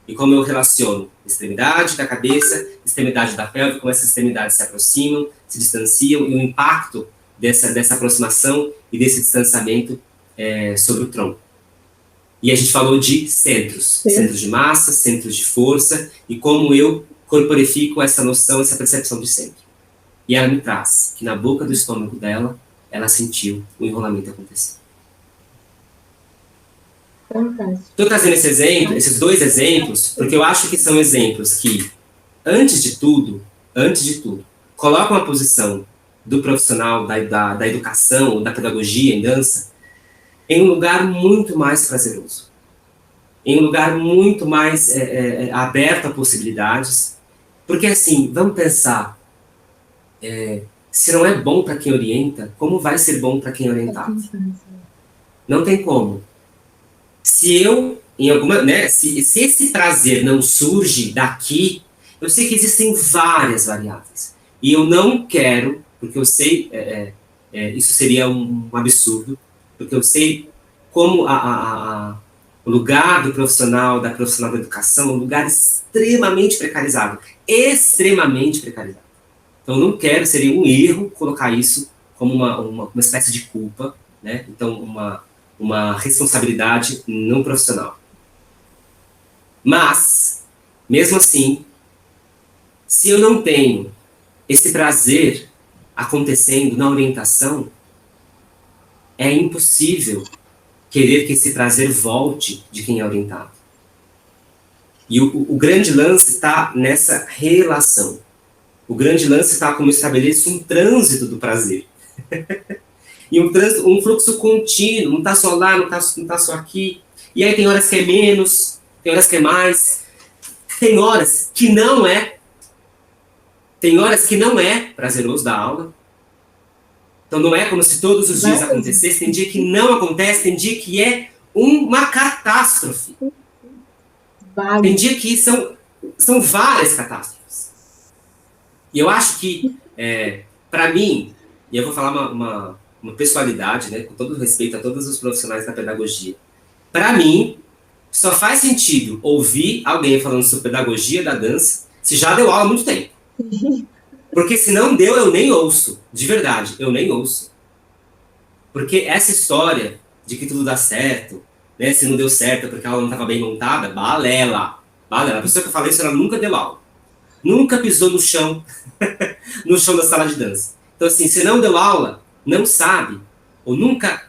E como eu relaciono extremidade da cabeça, extremidade da pelve, como essas extremidades se aproximam, se distanciam, e o impacto dessa aproximação e desse distanciamento sobre o tronco. E a gente falou de centros, centros de massa, centros de força, e como eu corporifico essa noção, essa percepção de centro. E ela me traz que na boca do estômago dela, ela sentiu o enrolamento acontecer. Fantástico. Estou trazendo esse exemplo, esses dois exemplos, porque eu acho que são exemplos que, antes de tudo, colocam a posição do profissional da educação, da pedagogia em dança, em um lugar muito mais prazeroso. Em um lugar muito mais aberto a possibilidades. Porque, assim, vamos pensar, se não é bom para quem orienta, como vai ser bom para quem é orientado? Não tem como. Se eu, em alguma, né, se esse prazer não surge daqui, eu sei que existem várias variáveis. E eu não quero, porque eu sei, isso seria um absurdo, porque eu sei como o lugar do profissional, da profissional da educação, é um lugar extremamente precarizado. Extremamente precarizado. Então, eu não quero, seria um erro colocar isso como uma espécie de culpa, né? Então, uma responsabilidade não profissional. Mas, mesmo assim, se eu não tenho esse prazer acontecendo na orientação, é impossível querer que esse prazer volte de quem é orientado. E o grande lance está nessa relação. O grande lance está como estabelecer um trânsito do prazer. E um fluxo contínuo, não está só lá, não está só aqui. E aí tem horas que é menos, tem horas que é mais. Tem horas que não é. Tem horas que não é prazeroso da aula. Então não é como se todos os dias acontecesse. Tem dia que não acontece, tem dia que é uma catástrofe. Tem dia que são várias catástrofes. E eu acho que, para mim, e eu vou falar uma pessoalidade, né, com todo respeito a todos os profissionais da pedagogia, para mim, só faz sentido ouvir alguém falando sobre pedagogia da dança se já deu aula há muito tempo. Porque se não deu, eu nem ouço. De verdade, eu nem ouço. Porque essa história de que tudo dá certo, né, se não deu certo é porque a aula não estava bem montada, balela. Balela. A pessoa que eu falei isso, ela nunca deu aula. Nunca pisou no chão, no chão da sala de dança. Então, assim, se não deu aula, não sabe, ou nunca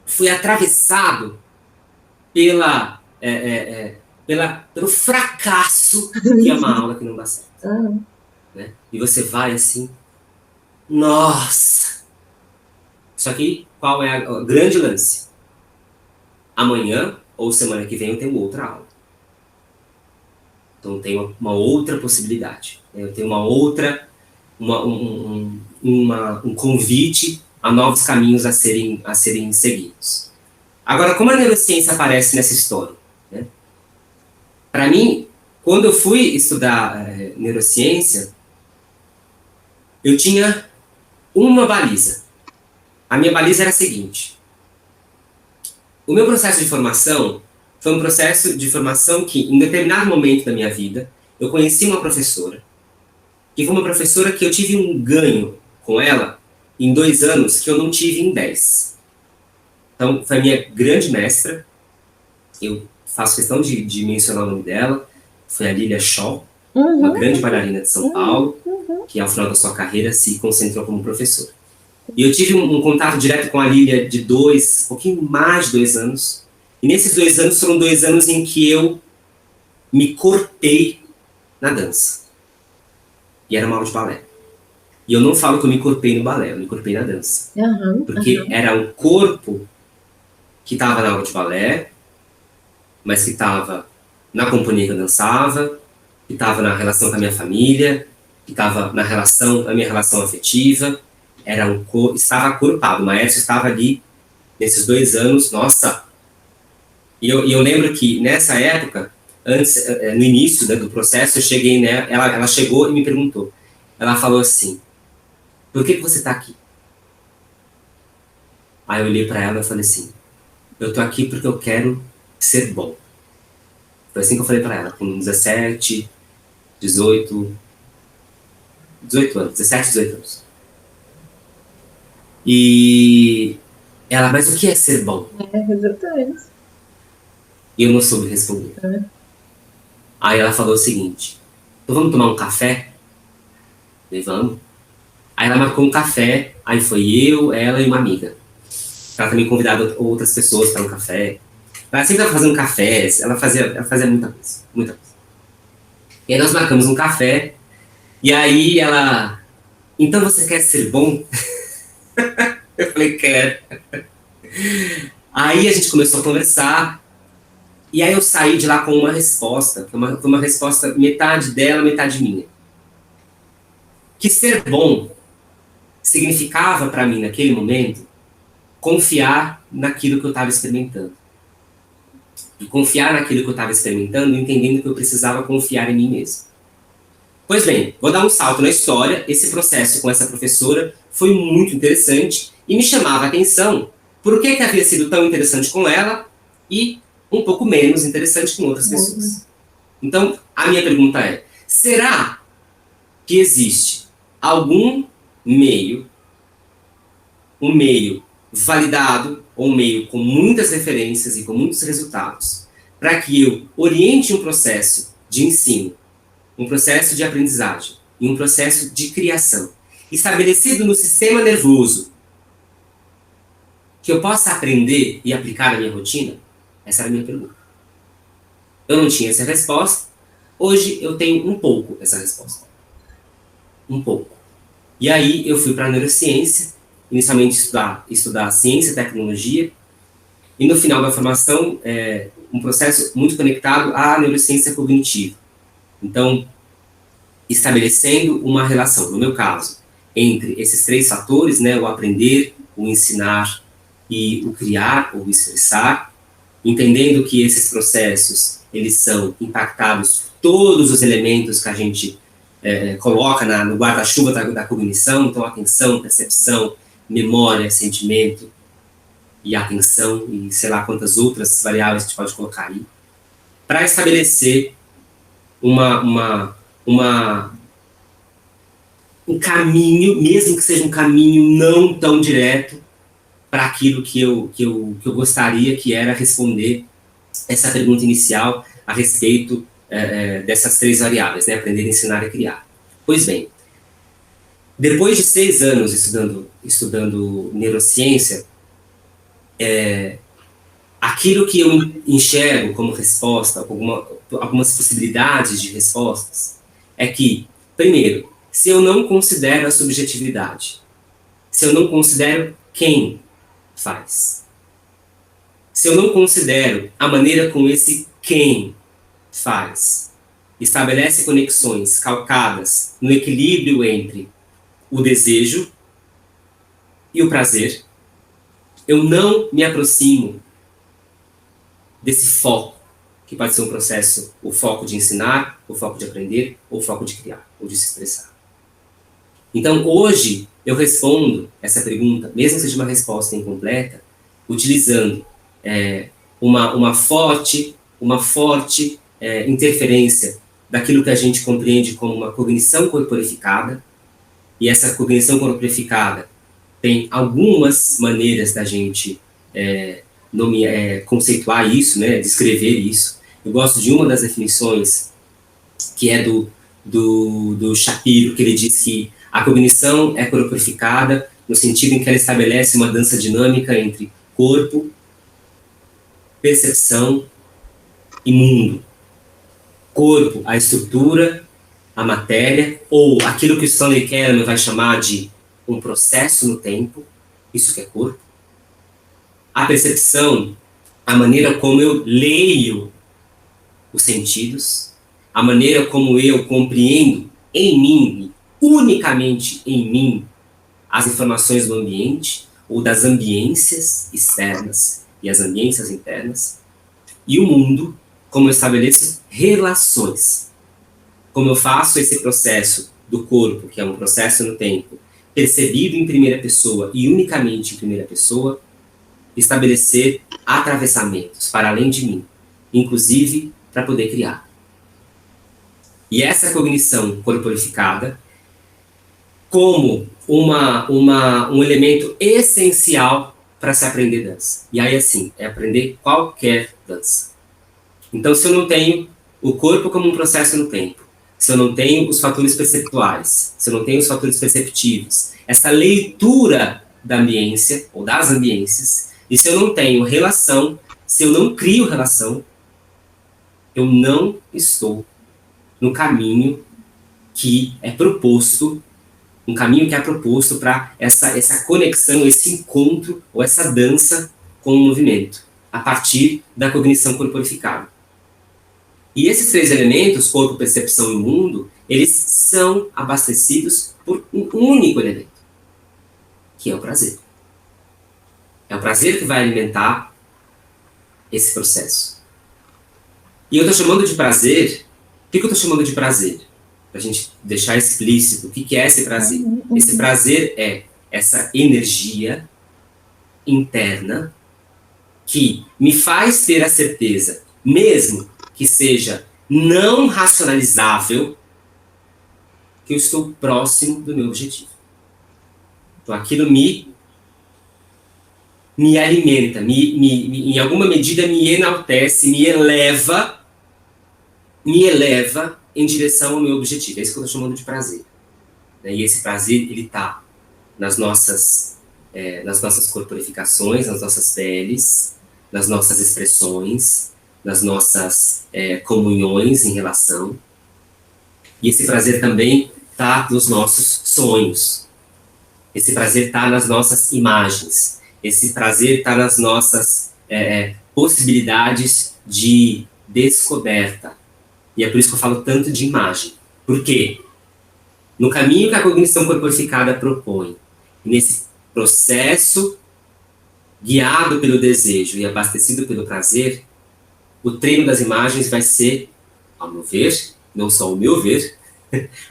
foi atravessado pelo fracasso que é uma aula que não dá certo. Né? E você vai assim, nossa! Só que, qual é o grande lance? Amanhã, ou semana que vem, eu tenho outra aula. Então, eu tenho uma outra possibilidade. Eu tenho uma outra, um convite a novos caminhos a serem seguidos. Agora, como a neurociência aparece nessa história? Né? Para mim, quando eu fui estudar neurociência, eu tinha uma baliza. A minha baliza era a seguinte. O meu processo de formação foi um processo de formação que, em determinado momento da minha vida, eu conheci uma professora, que foi uma professora que eu tive um ganho com ela em 2 anos que eu não tive em 10. Então, foi a minha grande mestra. Eu faço questão de mencionar o nome dela. Foi a Lilia Shaw, uma grande bailarina de São Paulo, que ao final da sua carreira se concentrou como professora. E eu tive um contato direto com a Lilia de um pouquinho mais de 2 anos. E nesses 2 anos foram 2 anos em que eu me cortei na dança. E era uma aula de balé. E eu não falo que eu me cortei no balé, eu me cortei na dança. Porque era um corpo que estava na aula de balé, mas que estava na companhia que eu dançava, que estava na relação com a minha família, que estava na minha relação afetiva, estava acorrupado. O Maércio estava ali, nesses 2 anos, nossa. E eu lembro que, nessa época, antes, no início, né, do processo, eu cheguei, né, ela chegou e me perguntou. Ela falou assim, por que você está aqui? Aí eu olhei para ela e falei assim, eu tô aqui porque eu quero ser bom. Foi assim que eu falei para ela, com 17, 18 anos, 17, 18 anos. E ela, mas o que é ser bom? Exatamente. E eu não soube responder. Aí ela falou o seguinte, então vamos tomar um café? Eu falei, vamos. Aí ela marcou um café, aí foi eu, ela e uma amiga. Ela também convidava outras pessoas para um café. Ela sempre estava fazendo cafés, ela fazia muita coisa, muita coisa. E aí nós marcamos um café, e aí ela, então você quer ser bom? Eu falei, quero. Aí a gente começou a conversar, e aí eu saí de lá com uma resposta, foi uma resposta metade dela, metade minha. Que ser bom significava para mim, naquele momento, confiar naquilo que eu estava experimentando. E confiar naquilo que eu estava experimentando, entendendo que eu precisava confiar em mim mesmo. Pois bem, vou dar um salto na história. Esse processo com essa professora foi muito interessante e me chamava a atenção por que havia sido tão interessante com ela e um pouco menos interessante com outras pessoas. Então, a minha pergunta é, será que existe algum meio, um meio validado, ou um meio com muitas referências e com muitos resultados, para que eu oriente um processo de ensino, um processo de aprendizagem e um processo de criação, estabelecido no sistema nervoso, que eu possa aprender e aplicar na minha rotina? Essa era a minha pergunta. Eu não tinha essa resposta. Hoje eu tenho um pouco essa resposta. Um pouco. E aí eu fui para a neurociência, inicialmente estudar ciência e tecnologia, e no final da formação, um processo muito conectado à neurociência cognitiva. Então, estabelecendo uma relação, no meu caso, entre esses 3 fatores, né, o aprender, o ensinar e o criar ou expressar, entendendo que esses processos, eles são impactados por todos os elementos que a gente coloca no guarda-chuva da cognição, então atenção, percepção, memória, sentimento e atenção, e sei lá quantas outras variáveis a gente pode colocar aí, para estabelecer um caminho, mesmo que seja um caminho não tão direto, para aquilo que eu gostaria, que era responder essa pergunta inicial a respeito dessas 3 variáveis, né? Aprender, ensinar e criar. Pois bem, depois de 6 anos estudando neurociência, aquilo que eu enxergo como resposta, algumas possibilidades de respostas, é que, primeiro, se eu não considero a subjetividade, se eu não considero quem faz, se eu não considero a maneira como esse quem faz estabelece conexões calcadas no equilíbrio entre o desejo e o prazer, eu não me aproximo desse foco, que pode ser um processo, o foco de ensinar, o foco de aprender, ou o foco de criar, ou de se expressar. Então, hoje, eu respondo essa pergunta, mesmo que seja uma resposta incompleta, utilizando uma forte interferência daquilo que a gente compreende como uma cognição corporificada, e essa cognição corporificada tem algumas maneiras da gente conceituar isso, né, descrever isso. Eu gosto de uma das definições, que é do Shapiro, que ele diz que a cognição é corporificada no sentido em que ela estabelece uma dança dinâmica entre corpo, percepção e mundo. Corpo, a estrutura, a matéria, ou aquilo que o Stanley Kahneman vai chamar de um processo no tempo, isso que é corpo. A percepção, a maneira como eu leio os sentidos, a maneira como eu compreendo em mim, unicamente em mim, as informações do ambiente, ou das ambiências externas e as ambiências internas, e o mundo, como eu estabeleço relações. Como eu faço esse processo do corpo, que é um processo no tempo, percebido em primeira pessoa e unicamente em primeira pessoa, estabelecer atravessamentos para além de mim, inclusive para poder criar. E essa cognição corporificada, como um elemento essencial para se aprender dança. E aí, assim, é aprender qualquer dança. Então, se eu não tenho o corpo como um processo no tempo, se eu não tenho os fatores perceptuais, se eu não tenho os fatores perceptivos, essa leitura da ambiência, ou das ambiências, e se eu não tenho relação, se eu não crio relação, eu não estou no caminho que é proposto, um caminho que é proposto para essa conexão, esse encontro, ou essa dança com o movimento, a partir da cognição corporificada. E esses três elementos, corpo, percepção e mundo, eles são abastecidos por um único elemento, que é o prazer. É o prazer que vai alimentar esse processo. E eu estou chamando de prazer. Por que eu estou chamando de prazer? Para a gente deixar explícito o que é esse prazer. Esse prazer é essa energia interna que me faz ter a certeza, mesmo que seja não racionalizável, que eu estou próximo do meu objetivo. Então aquilo me alimenta, em alguma medida me enaltece, me eleva em direção ao meu objetivo. É isso que eu estou chamando de prazer. E esse prazer, ele está nas nossas corporificações, nas nossas peles, nas nossas expressões, nas nossas comunhões em relação. E esse prazer também está nos nossos sonhos. Esse prazer está nas nossas imagens. Esse prazer está nas nossas possibilidades de descoberta. E é por isso que eu falo tanto de imagem. Por quê? No caminho que a cognição corporificada propõe, nesse processo guiado pelo desejo e abastecido pelo prazer, o treino das imagens vai ser, ao meu ver, não só o meu ver,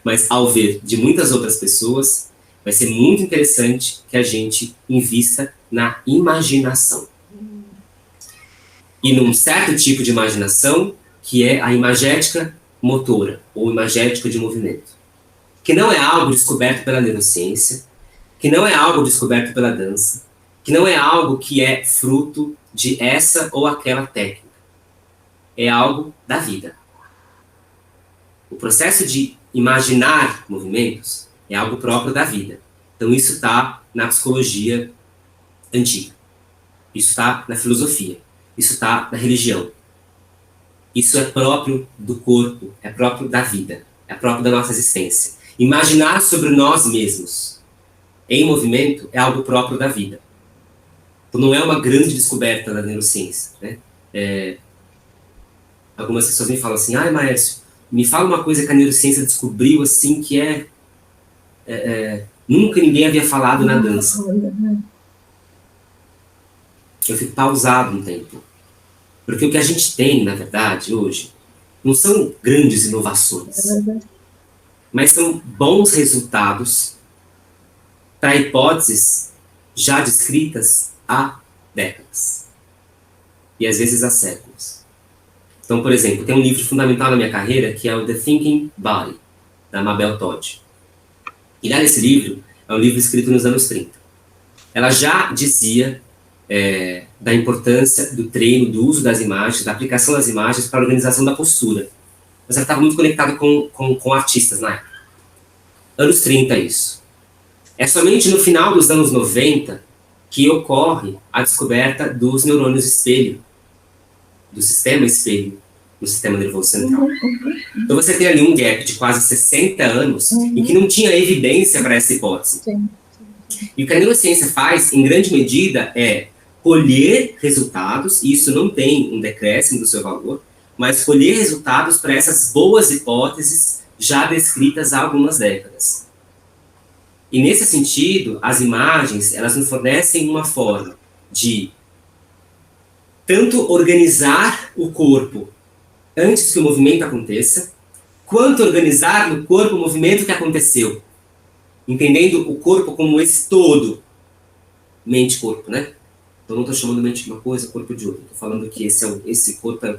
mas ao ver de muitas outras pessoas, vai ser muito interessante que a gente invista na imaginação. E num certo tipo de imaginação, que é a imagética motora, ou imagética de movimento. Que não é algo descoberto pela neurociência, que não é algo descoberto pela dança, que não é algo que é fruto de essa ou aquela técnica. É algo da vida. O processo de imaginar movimentos é algo próprio da vida. Então isso está na psicologia antiga. Isso está na filosofia. Isso está na religião. Isso é próprio do corpo, é próprio da vida, é próprio da nossa existência. Imaginar sobre nós mesmos em movimento é algo próprio da vida. Então não é uma grande descoberta da neurociência, né? Algumas pessoas me falam assim, Márcio, me fala uma coisa que a neurociência descobriu assim que nunca ninguém havia falado na dança. Eu fico pausado um tempo. Porque o que a gente tem, na verdade, hoje, não são grandes inovações, mas são bons resultados para hipóteses já descritas há décadas. E às vezes há séculos. Então, por exemplo, tem um livro fundamental na minha carreira que é o The Thinking Body, da Mabel Todd. E lá nesse livro, é um livro escrito nos anos 30. Ela já dizia da importância do treino, do uso das imagens, da aplicação das imagens para a organização da postura. Mas ela estava muito conectada com artistas na época. Anos 30 isso. É somente no final dos anos 90 que ocorre a descoberta dos neurônios espelho, do sistema espelho, no sistema nervoso central. Então você tem ali um gap de quase 60 anos em que não tinha evidência para essa hipótese. E o que a neurociência faz, em grande medida, é colher resultados, e isso não tem um decréscimo do seu valor, mas colher resultados para essas boas hipóteses já descritas há algumas décadas. E nesse sentido, as imagens, elas nos fornecem uma forma de tanto organizar o corpo antes que o movimento aconteça, quanto organizar no corpo o movimento que aconteceu. Entendendo o corpo como esse todo, mente-corpo, né? Então não estou chamando mente de uma coisa, corpo de outra. Estou falando que esse corpo é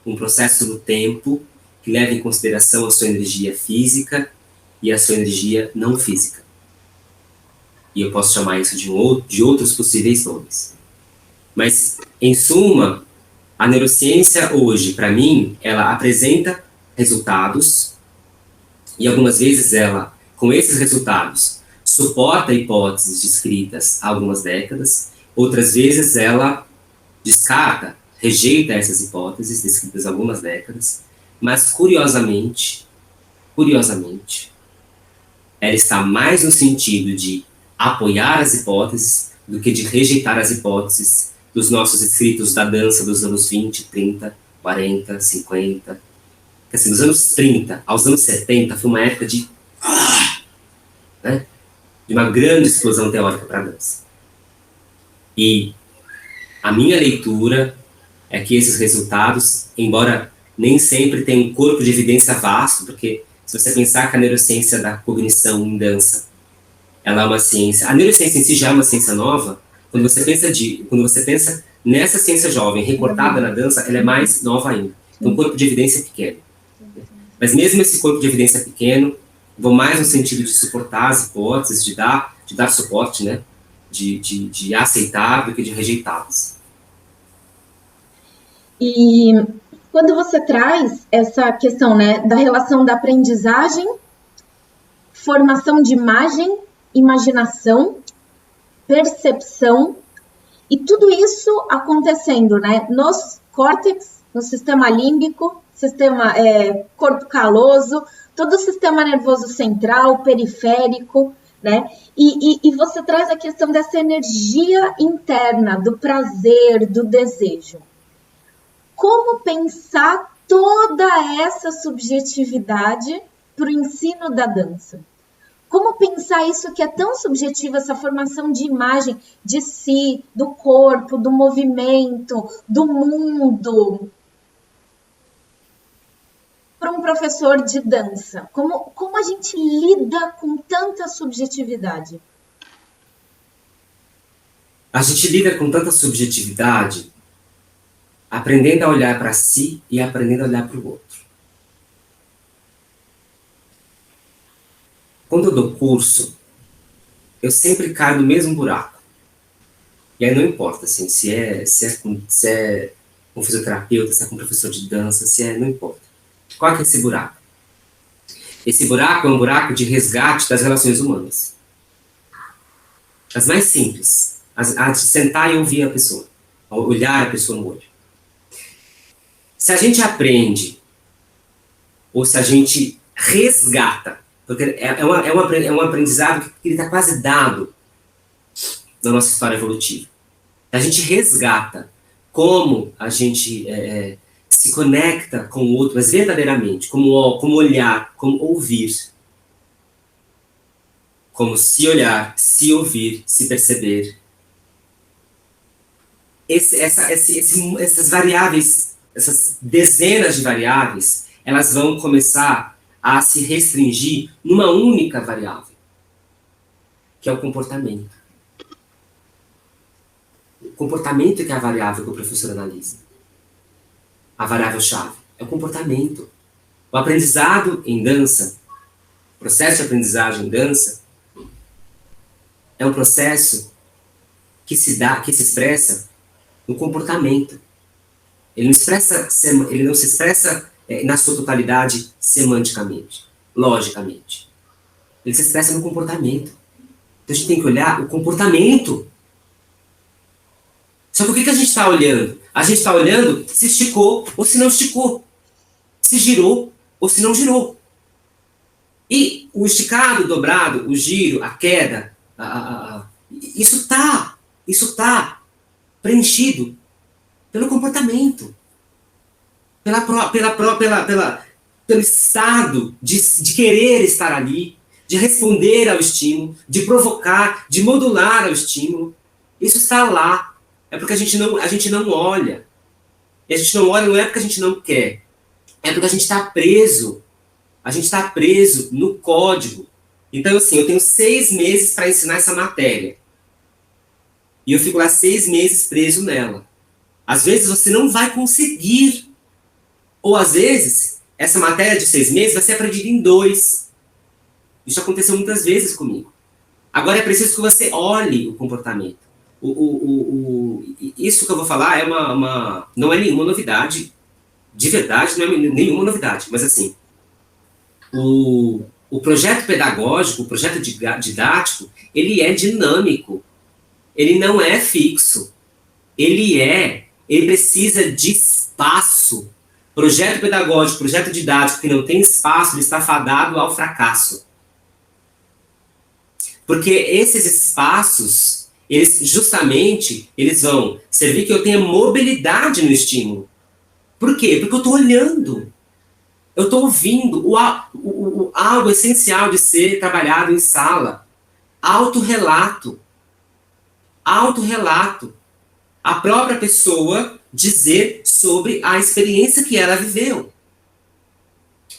um processo no tempo que leva em consideração a sua energia física e a sua energia não física. E eu posso chamar isso de outros possíveis nomes. Mas, em suma, a neurociência hoje, para mim, ela apresenta resultados e algumas vezes ela, com esses resultados, suporta hipóteses descritas há algumas décadas, outras vezes ela descarta, rejeita essas hipóteses descritas há algumas décadas, mas curiosamente, ela está mais no sentido de apoiar as hipóteses do que de rejeitar as hipóteses dos nossos escritos da dança dos anos 20, 30, 40, 50. Assim, dos anos 30 aos anos 70 foi uma época de uma grande explosão teórica para a dança. E a minha leitura é que esses resultados, embora nem sempre tenham um corpo de evidência vasto, porque se você pensar que a neurociência da cognição em dança, ela é uma ciência, a neurociência em si já é uma ciência nova, quando você pensa nessa ciência jovem, recortada na dança, ela é mais nova ainda. Então, o corpo de evidência é pequeno. Mas mesmo esse corpo de evidência pequeno, vou mais no sentido de suportar as hipóteses, de dar suporte, né? De aceitar do que de rejeitá-las. E quando você traz essa questão, né, da relação da aprendizagem, formação de imagem, imaginação, percepção, e tudo isso acontecendo, né, nos córtex, no sistema límbico, sistema corpo caloso, todo o sistema nervoso central, periférico, né? E você traz a questão dessa energia interna, do prazer, do desejo. Como pensar toda essa subjetividade para o ensino da dança? Como pensar isso que é tão subjetivo, essa formação de imagem de si, do corpo, do movimento, do mundo, para um professor de dança? Como a gente lida com tanta subjetividade? A gente lida com tanta subjetividade aprendendo a olhar para si e aprendendo a olhar para o outro. Quando eu dou curso, eu sempre caio no mesmo buraco. E aí não importa, assim, se é com fisioterapeuta, se é com professor de dança, não importa. Qual que é esse buraco? Esse buraco é um buraco de resgate das relações humanas. As mais simples. A de sentar e ouvir a pessoa. Olhar a pessoa no olho. Se a gente aprende, ou se a gente resgata, porque é um aprendizado que ele está quase dado na nossa história evolutiva. A gente resgata como a gente se conecta com o outro, mas verdadeiramente, como olhar, como ouvir, como se olhar, se ouvir, se perceber. Essas variáveis, essas dezenas de variáveis, elas vão começar a se restringir numa única variável, que é o comportamento. O comportamento que é a variável que o professor analisa. A variável-chave é o comportamento. O aprendizado em dança, o processo de aprendizagem em dança, é um processo que se expressa no comportamento. Ele não se expressa na sua totalidade semanticamente, logicamente. Ele se expressa no comportamento. Então a gente tem que olhar o comportamento. Só que o que a gente está olhando? A gente está olhando se esticou ou se não esticou. Se girou ou se não girou. E o esticado, o dobrado, o giro, a queda, isso está preenchido pelo comportamento. pelo estado de querer estar ali, de responder ao estímulo, de provocar, de modular ao estímulo. Isso está lá. É porque a gente não olha. E a gente não olha não é porque a gente não quer. É porque a gente está preso. A gente está preso no código. Então, assim, eu tenho 6 meses para ensinar essa matéria. E eu fico lá 6 meses preso nela. Às vezes você não vai conseguir. Ou às vezes, essa matéria de 6 meses vai ser aprendida em 2. Isso aconteceu muitas vezes comigo. Agora é preciso que você olhe o comportamento. Isso que eu vou falar não é nenhuma novidade. De verdade, não é nenhuma novidade. Mas assim, o projeto pedagógico, o projeto didático, ele é dinâmico. Ele não é fixo. Ele precisa de espaço. Projeto pedagógico, projeto didático que não tem espaço, ele está fadado ao fracasso. Porque esses espaços, eles vão servir que eu tenha mobilidade no estímulo. Por quê? Porque eu estou olhando. Eu estou ouvindo algo essencial de ser trabalhado em sala. Autorrelato. Autorrelato. A própria pessoa dizer sobre a experiência que ela viveu.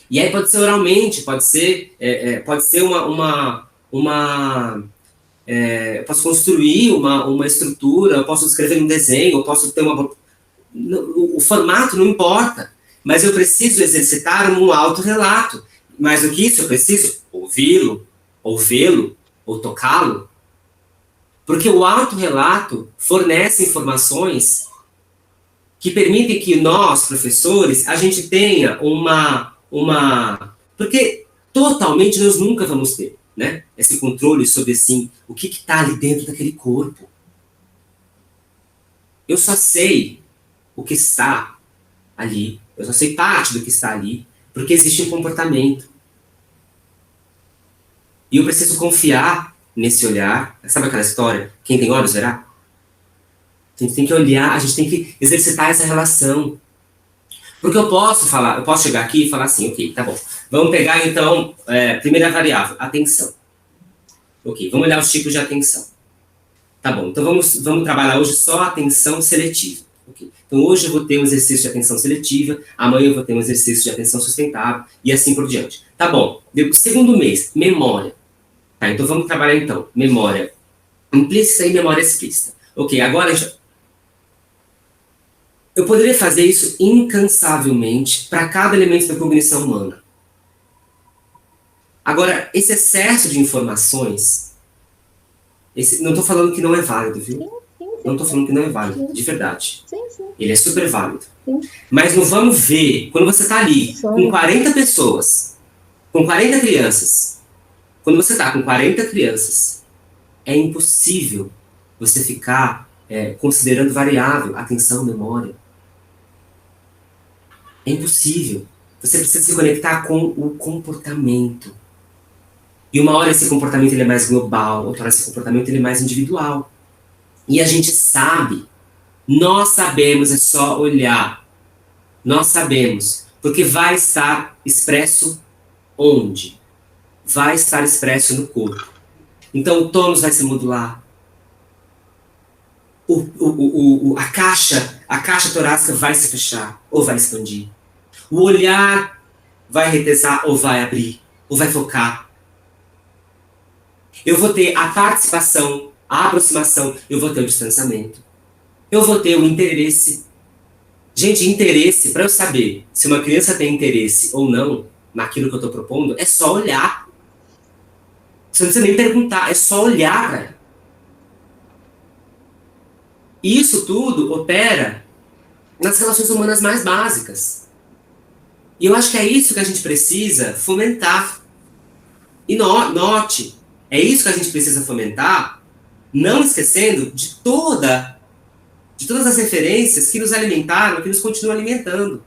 E aí pode ser oralmente, pode ser eu posso construir uma estrutura, eu posso escrever um desenho, eu posso ter o formato não importa, mas eu preciso exercitar um autorrelato. Mais do que isso, eu preciso ouvi-lo, ou vê-lo, ou tocá-lo. Porque o autorrelato fornece informações que permitem que nós, professores, a gente tenha porque totalmente nós nunca vamos ter, né? Esse controle sobre, assim, o que está ali dentro daquele corpo. Eu só sei o que está ali, eu só sei parte do que está ali, porque existe um comportamento. E eu preciso confiar nesse olhar. Sabe aquela história? Quem tem olhos verá? A gente tem que olhar, a gente tem que exercitar essa relação. Porque eu posso chegar aqui e falar assim, ok, tá bom. Vamos pegar, então, primeira variável, atenção. Ok, vamos olhar os tipos de atenção. Tá bom, então vamos trabalhar hoje só a atenção seletiva. Okay. Então hoje eu vou ter um exercício de atenção seletiva, amanhã eu vou ter um exercício de atenção sustentável, e assim por diante. Tá bom, segundo mês, memória. Tá, então vamos trabalhar, então, memória implícita e memória explícita. Ok, agora eu poderia fazer isso incansavelmente para cada elemento da cognição humana. Agora, esse excesso de informações, não estou falando que não é válido, viu? Sim. Não estou falando que não é válido, de verdade. Sim. Ele é super válido. Sim. Mas não vamos ver, quando você está ali com 40 pessoas, com 40 crianças, quando você está com 40 crianças, é impossível você ficar considerando variável atenção, memória. É impossível. Você precisa se conectar com o comportamento. E uma hora esse comportamento ele é mais global, outra hora esse comportamento ele é mais individual. E a gente sabe, nós sabemos, é só olhar. Nós sabemos, porque vai estar expresso onde? Vai estar expresso no corpo. Então o tônus vai se modular. A caixa torácica vai se fechar ou vai expandir. O olhar vai retesar ou vai abrir, ou vai focar. Eu vou ter a participação, a aproximação, eu vou ter o distanciamento. Eu vou ter o interesse. Gente, interesse, para eu saber se uma criança tem interesse ou não naquilo que eu estou propondo, é só olhar. Você não precisa nem perguntar, é só olhar, velho. E isso tudo opera nas relações humanas mais básicas. E eu acho que é isso que a gente precisa fomentar. E note, é isso que a gente precisa fomentar, não esquecendo de todas as referências que nos alimentaram, que nos continuam alimentando.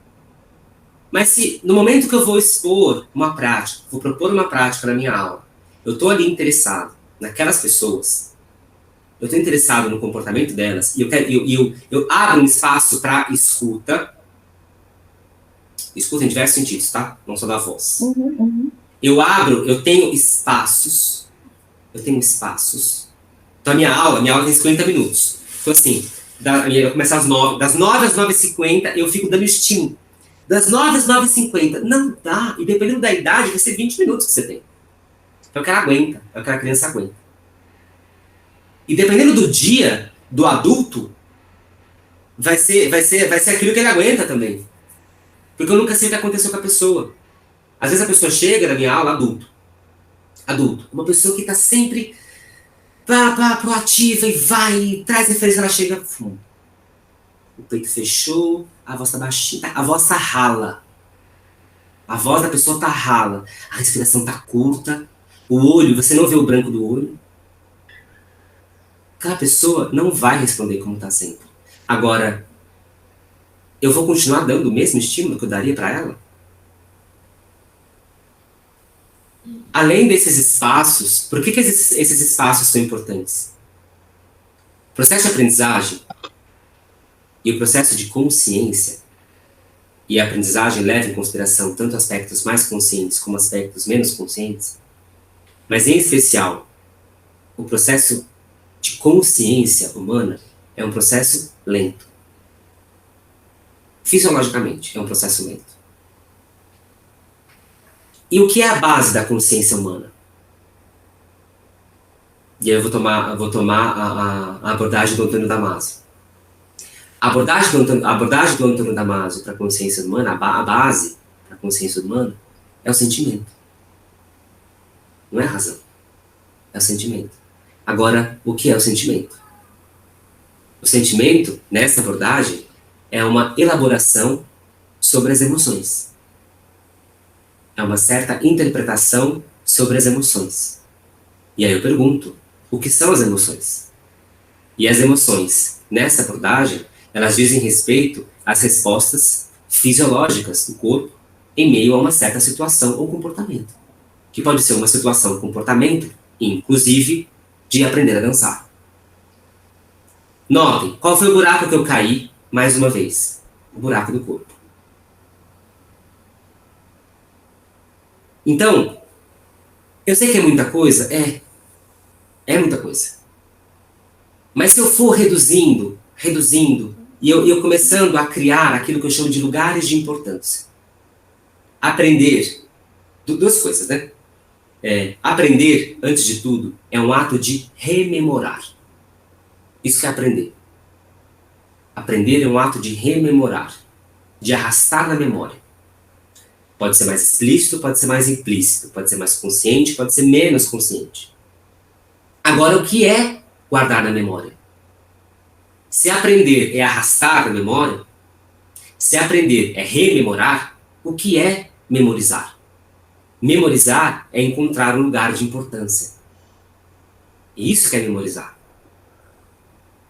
Mas se no momento que eu vou expor uma prática, vou propor uma prática na minha aula, eu estou ali interessado naquelas pessoas, eu estou interessado no comportamento delas, e eu abro um espaço para escuta, Escuta em diversos sentidos, tá? Não só da voz. Eu tenho espaços. Então, a minha aula tem 50 minutos. Então, assim, eu começo às 9, das 9 às 9h50, eu fico dando estímulo. Das 9 às 9h50, não dá. E dependendo da idade, vai ser 20 minutos que você tem. É o que ela aguenta, é o que a criança aguenta. E dependendo do dia do adulto, vai ser aquilo que ele aguenta também. Porque eu nunca sei o que aconteceu com a pessoa. Às vezes a pessoa chega na minha aula, adulto, uma pessoa que está sempre proativa e vai, e traz referência, ela chega, o peito fechou, a voz tá baixinha, a voz tá rala. A voz da pessoa tá rala, a respiração tá curta, o olho, você não vê o branco do olho. Aquela pessoa não vai responder como tá sempre. Agora, eu vou continuar dando o mesmo estímulo que eu daria para ela? Além desses espaços, por que esses espaços são importantes? O processo de aprendizagem e o processo de consciência, e a aprendizagem leva em consideração tanto aspectos mais conscientes como aspectos menos conscientes, mas em especial, o processo de consciência humana é um processo lento. Fisiologicamente, é um processo lento. E o que é a base da consciência humana? E aí eu vou tomar a abordagem do Antônio Damasio. A abordagem do Antônio Damasio para a consciência humana, a base para a consciência humana, é o sentimento. Não é a razão. É o sentimento. Agora, o que é o sentimento? O sentimento, nessa abordagem, é uma elaboração sobre as emoções. É uma certa interpretação sobre as emoções. E aí eu pergunto, o que são as emoções? E as emoções, nessa abordagem, elas dizem respeito às respostas fisiológicas do corpo em meio a uma certa situação ou comportamento. Que pode ser uma situação ou comportamento, inclusive, de aprender a dançar. Notem, qual foi o buraco que eu caí, mais uma vez? O buraco do corpo. Então, eu sei que é muita coisa, é muita coisa. Mas se eu for reduzindo, e eu começando a criar aquilo que eu chamo de lugares de importância. Aprender, duas coisas, né? Aprender, antes de tudo, é um ato de rememorar. Isso que é aprender. Aprender é um ato de rememorar, de arrastar na memória. Pode ser mais explícito, pode ser mais implícito, pode ser mais consciente, pode ser menos consciente. Agora, o que é guardar na memória? Se aprender é arrastar na memória, se aprender é rememorar, o que é memorizar? Memorizar é encontrar um lugar de importância. E isso que é memorizar.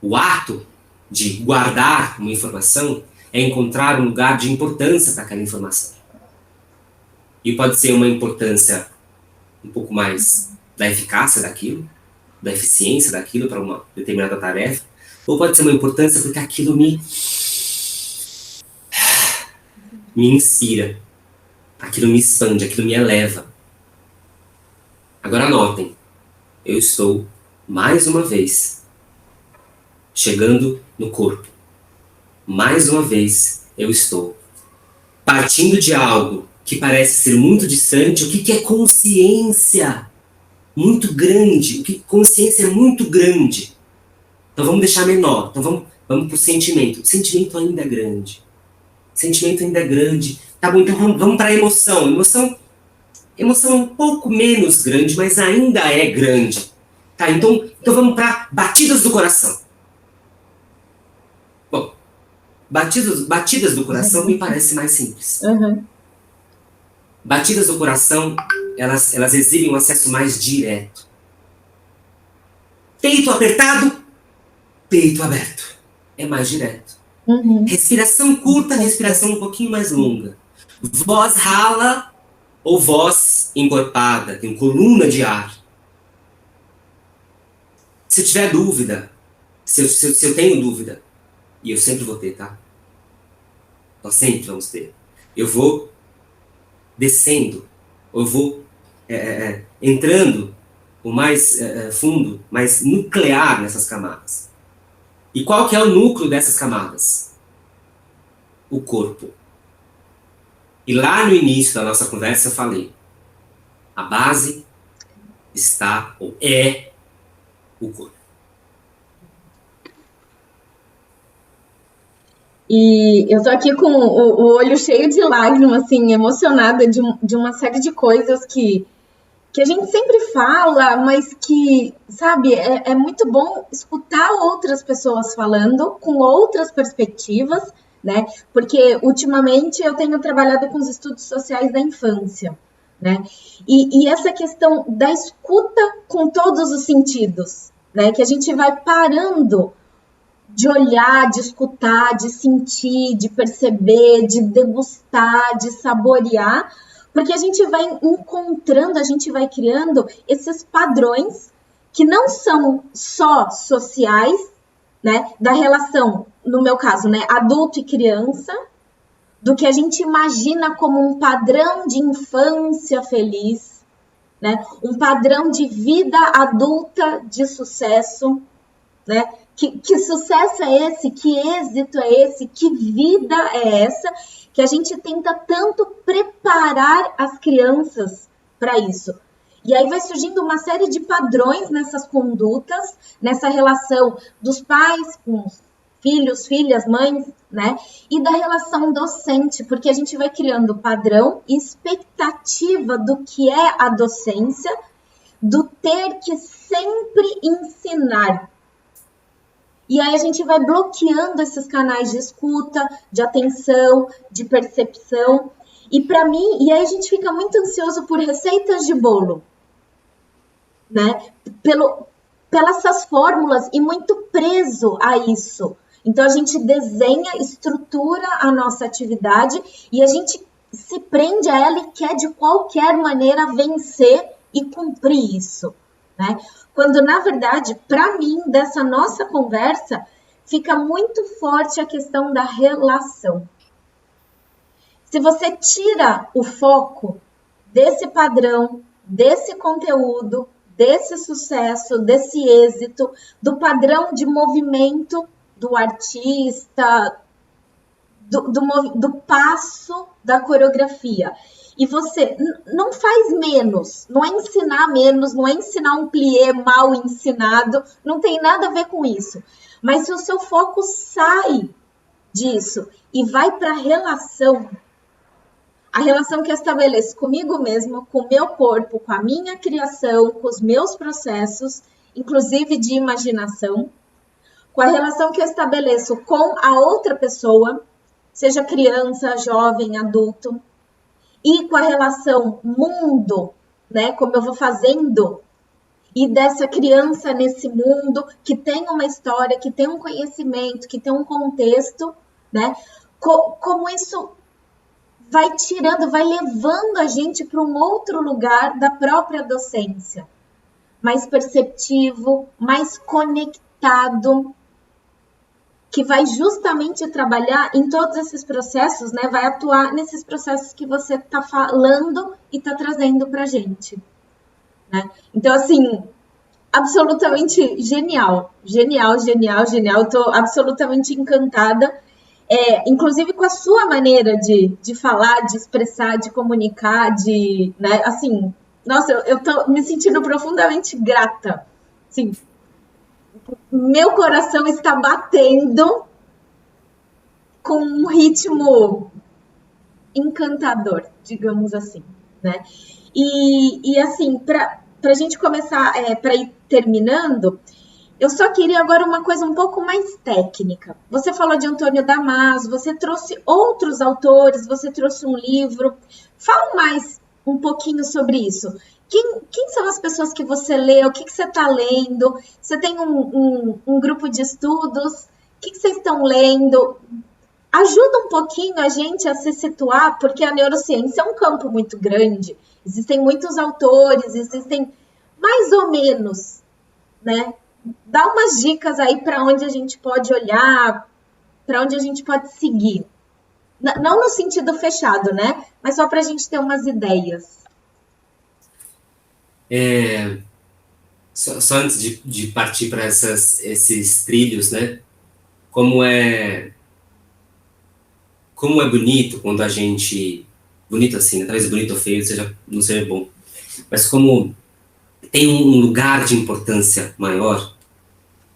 O ato de guardar uma informação é encontrar um lugar de importância para aquela informação. E pode ser uma importância um pouco mais da eficácia daquilo, da eficiência daquilo para uma determinada tarefa, ou pode ser uma importância porque aquilo me inspira, aquilo me expande, aquilo me eleva. Agora anotem, eu estou, mais uma vez, chegando no corpo. Mais uma vez, eu estou partindo de algo que parece ser muito distante. O que é consciência? Muito grande. Consciência é muito grande. Então vamos deixar menor. Então vamos para o sentimento. O sentimento ainda é grande. O sentimento ainda é grande. Tá bom, então vamos para a emoção. Emoção é um pouco menos grande, mas ainda é grande. Tá, então vamos para batidas do coração. Bom, batidas do coração me parece mais simples. Batidas do coração, elas exibem um acesso mais direto. Peito apertado, peito aberto. É mais direto. Respiração curta, respiração um pouquinho mais longa. Voz rala ou voz encorpada, tem coluna de ar. Se eu tiver dúvida, se eu tenho dúvida, e eu sempre vou ter, tá? Nós sempre vamos ter. eu vou descendo, eu vou entrando o mais fundo, mais nuclear nessas camadas. E qual que é o núcleo dessas camadas? O corpo. E lá no início da nossa conversa eu falei, a base está, ou é, o corpo. E eu tô aqui com o olho cheio de lágrimas, assim, emocionada de uma série de coisas que a gente sempre fala, mas que, sabe, é muito bom escutar outras pessoas falando com outras perspectivas, né? Porque ultimamente eu tenho trabalhado com os estudos sociais da infância, né? E essa questão da escuta com todos os sentidos, né? Que a gente vai parando de olhar, de escutar, de sentir, de perceber, de degustar, de saborear, porque a gente vai encontrando, a gente vai criando esses padrões que não são só sociais, né, da relação, no meu caso, né, adulto e criança, do que a gente imagina como um padrão de infância feliz, né, um padrão de vida adulta de sucesso, né? Que sucesso é esse? Que êxito é esse? Que vida é essa? Que a gente tenta tanto preparar as crianças para isso. E aí vai surgindo uma série de padrões nessas condutas, nessa relação dos pais com os filhos, filhas, mães, né? E da relação docente, porque a gente vai criando padrão e expectativa do que é a docência, do ter que sempre ensinar. E aí a gente vai bloqueando esses canais de escuta, de atenção, de percepção. E para mim, e aí a gente fica muito ansioso por receitas de bolo, né? Pelas essas fórmulas e muito preso a isso. Então a gente desenha, estrutura a nossa atividade e a gente se prende a ela e quer de qualquer maneira vencer e cumprir isso, né? Quando, na verdade, para mim, dessa nossa conversa, fica muito forte a questão da relação. Se você tira o foco desse padrão, desse conteúdo, desse sucesso, desse êxito, do padrão de movimento do artista, do passo da coreografia, e você não faz menos, não é ensinar menos, não é ensinar um plié mal ensinado, não tem nada a ver com isso. Mas se o seu foco sai disso e vai para a relação que eu estabeleço comigo mesma, com o meu corpo, com a minha criação, com os meus processos, inclusive de imaginação, com a relação que eu estabeleço com a outra pessoa, seja criança, jovem, adulto, e com a relação mundo, né, como eu vou fazendo, e dessa criança nesse mundo, que tem uma história, que tem um conhecimento, que tem um contexto, né, como isso vai tirando, vai levando a gente para um outro lugar da própria docência, mais perceptivo, mais conectado, que vai justamente trabalhar em todos esses processos, né? Vai atuar nesses processos que você está falando e está trazendo para a gente, né? Então, assim, absolutamente genial. Estou absolutamente encantada, inclusive com a sua maneira de falar, de expressar, de comunicar, né? Assim, nossa, eu tô me sentindo profundamente grata, assim. Meu coração está batendo com um ritmo encantador, digamos assim, né? E assim, para a gente começar, para ir terminando, eu só queria agora uma coisa um pouco mais técnica. Você falou de Antônio Damasio, você trouxe outros autores, você trouxe um livro. Fala mais um pouquinho sobre isso. Quem são as pessoas que você lê? O que você está lendo? Você tem um grupo de estudos? O que vocês estão lendo? Ajuda um pouquinho a gente a se situar, porque a neurociência é um campo muito grande. Existem muitos autores, existem mais ou menos, né? Dá umas dicas aí para onde a gente pode olhar, para onde a gente pode seguir. Não no sentido fechado, né? Mas só para a gente ter umas ideias. Só antes de partir para esses trilhos, né? Como é bonito quando a gente... Bonito assim, né? Talvez bonito ou feio não seja bom. Mas como tem um lugar de importância maior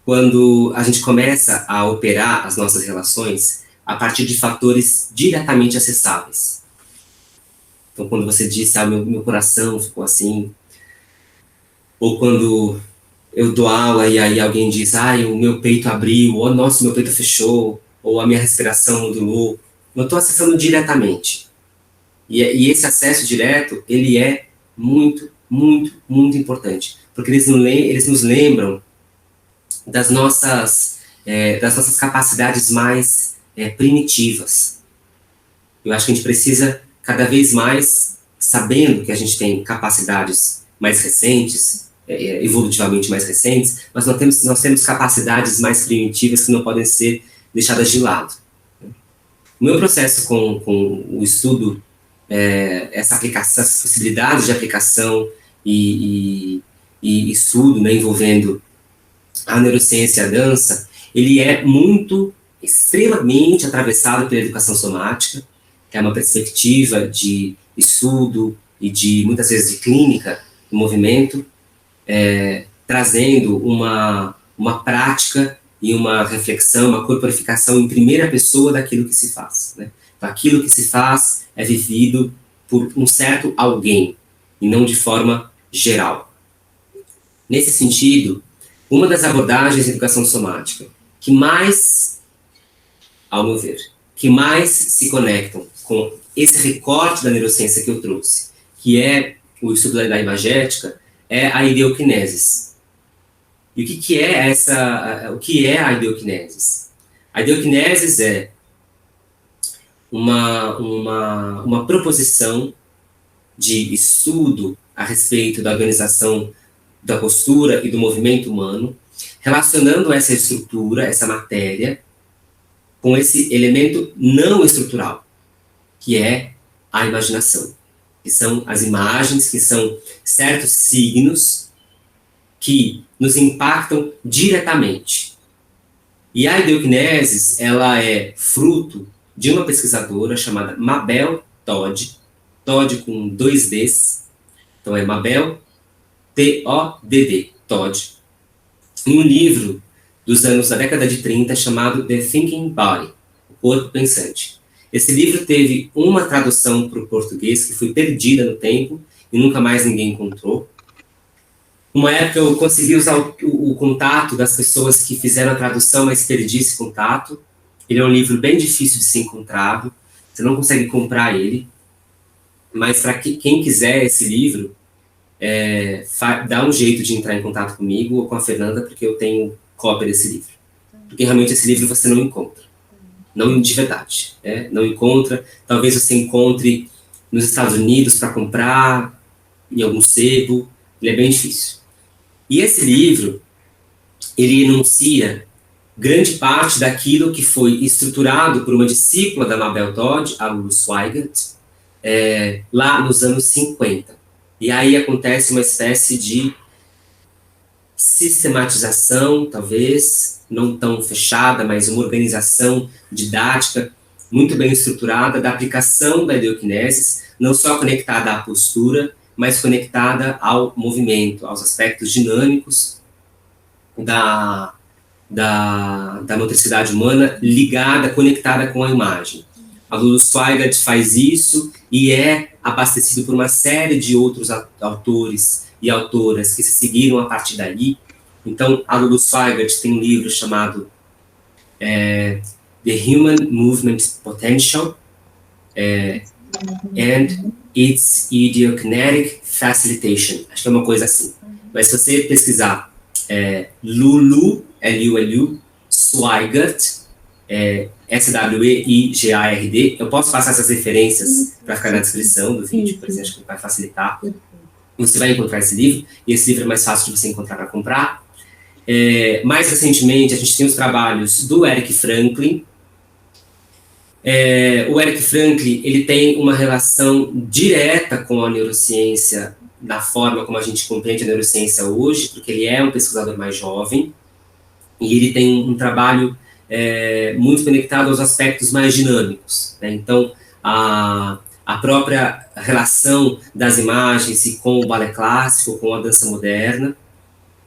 quando a gente começa a operar as nossas relações a partir de fatores diretamente acessáveis. Então, quando você disse, meu coração ficou assim, ou quando eu dou aula e aí alguém diz, o meu peito abriu, ou nossa, meu peito fechou, ou a minha respiração modulou, eu estou acessando diretamente. E esse acesso direto, ele é muito, muito, muito importante, porque eles nos lembram das nossas capacidades mais primitivas. Eu acho que a gente precisa, cada vez mais, sabendo que a gente tem capacidades mais recentes, evolutivamente mais recentes, mas nós temos capacidades mais primitivas que não podem ser deixadas de lado. O meu processo com o estudo, essas possibilidades de aplicação e estudo, né, envolvendo a neurociência e a dança, ele é extremamente atravessado pela educação somática, que é uma perspectiva de estudo e muitas vezes de clínica do movimento, trazendo uma prática e uma reflexão, uma corporificação em primeira pessoa daquilo que se faz. Né? Então, aquilo que se faz é vivido por um certo alguém, e não de forma geral. Nesse sentido, uma das abordagens de educação somática que mais, ao meu ver, que mais se conectam com esse recorte da neurociência que eu trouxe, que é o estudo da imagética, é a ideoquinesis. E o que é a ideoquinesis? A ideoquinesis é uma proposição de estudo a respeito da organização da postura e do movimento humano, relacionando essa estrutura, essa matéria, com esse elemento não estrutural, que é a imaginação, que são as imagens, que são certos signos que nos impactam diretamente. E a ideoquinesis, ela é fruto de uma pesquisadora chamada Mabel Todd com 2 Ds, então é Mabel T-O-D-D, Todd, em um livro da década de 30 chamado The Thinking Body, o corpo pensante. Esse livro teve uma tradução para o português que foi perdida no tempo e nunca mais ninguém encontrou. Uma época eu consegui usar o contato das pessoas que fizeram a tradução, mas perdi esse contato. Ele é um livro bem difícil de ser encontrado, você não consegue comprar ele, mas para quem quiser esse livro, dá um jeito de entrar em contato comigo ou com a Fernanda, porque eu tenho cópia desse livro. Porque realmente esse livro você não encontra. Não de verdade. Não encontra. Talvez você encontre nos Estados Unidos para comprar, em algum sebo. Ele é bem difícil. E esse livro, ele enuncia grande parte daquilo que foi estruturado por uma discípula da Mabel Todd, a Lulu Zweigert, lá nos anos 50. E aí acontece uma espécie de sistematização, talvez, não tão fechada, mas uma organização didática muito bem estruturada da aplicação da ideoquinesis, não só conectada à postura, mas conectada ao movimento, aos aspectos dinâmicos da motricidade humana, conectada com a imagem. A Lulu Zweigert faz isso e é abastecido por uma série de outros autores e autoras que se seguiram a partir daí. Então, a Lulu Zweigert tem um livro chamado The Human Movement Potential and Its Ideokinetic Facilitation. Acho que é uma coisa assim. Mas se você pesquisar Lulu, L-U-L-U, Zweigert, S-W-E-I-G-A-R-D, eu posso passar essas referências para ficar na descrição do vídeo, por exemplo, acho que vai facilitar. Você vai encontrar esse livro, e esse livro é mais fácil de você encontrar para comprar. Mais recentemente, a gente tem os trabalhos do Eric Franklin, O Eric Franklin, ele tem uma relação direta com a neurociência, da forma como a gente compreende a neurociência hoje, porque ele é um pesquisador mais jovem, e ele tem um trabalho muito conectado aos aspectos mais dinâmicos, né? Então, a própria relação das imagens e com o balé clássico, com a dança moderna,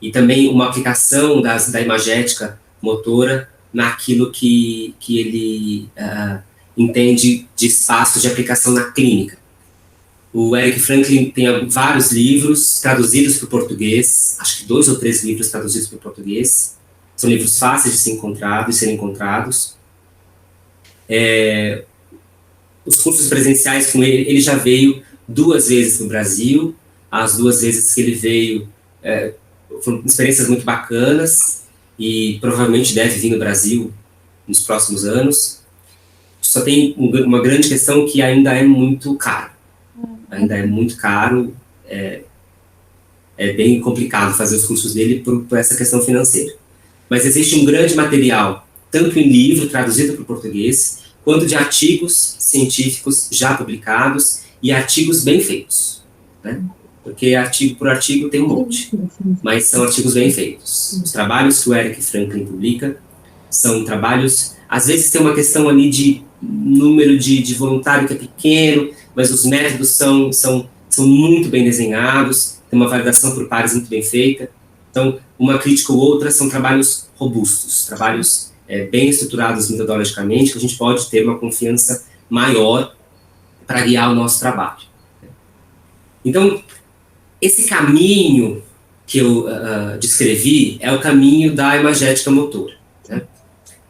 e também uma aplicação da imagética motora naquilo que ele entende de espaços de aplicação na clínica. O Eric Franklin tem vários livros traduzidos para o português, acho que 2 ou 3 livros traduzidos para o português. São livros fáceis de ser encontrados e serem encontrados. Os cursos presenciais com ele já veio 2 vezes no Brasil. As 2 vezes que ele veio foram experiências muito bacanas e provavelmente deve vir no Brasil nos próximos anos. Só tem uma grande questão que ainda é muito caro. Ainda é muito caro, é bem complicado fazer os cursos dele por essa questão financeira. Mas existe um grande material, tanto em livro traduzido para o português, quanto de artigos científicos já publicados e artigos bem feitos, né? Porque artigo por artigo tem um monte, mas são artigos bem feitos. Os trabalhos que o Eric Franklin publica são trabalhos, às vezes tem uma questão ali de número de voluntário que é pequeno, mas os métodos são muito bem desenhados, tem uma validação por pares muito bem feita. Então, uma crítica ou outra são trabalhos robustos, trabalhos bem estruturados metodologicamente, que a gente pode ter uma confiança maior para guiar o nosso trabalho. Então, esse caminho que eu descrevi é o caminho da imagética motora, né?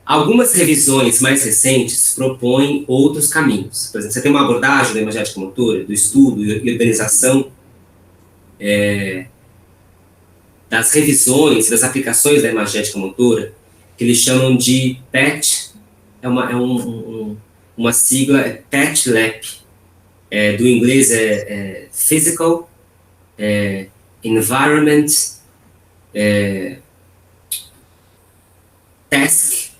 Algumas revisões mais recentes propõem outros caminhos. Por exemplo, você tem uma abordagem da imagética motora, do estudo e organização das revisões, das aplicações da imagética motora, que eles chamam de PET, uma sigla, PET-LAP, do inglês Physical, Environment, Task,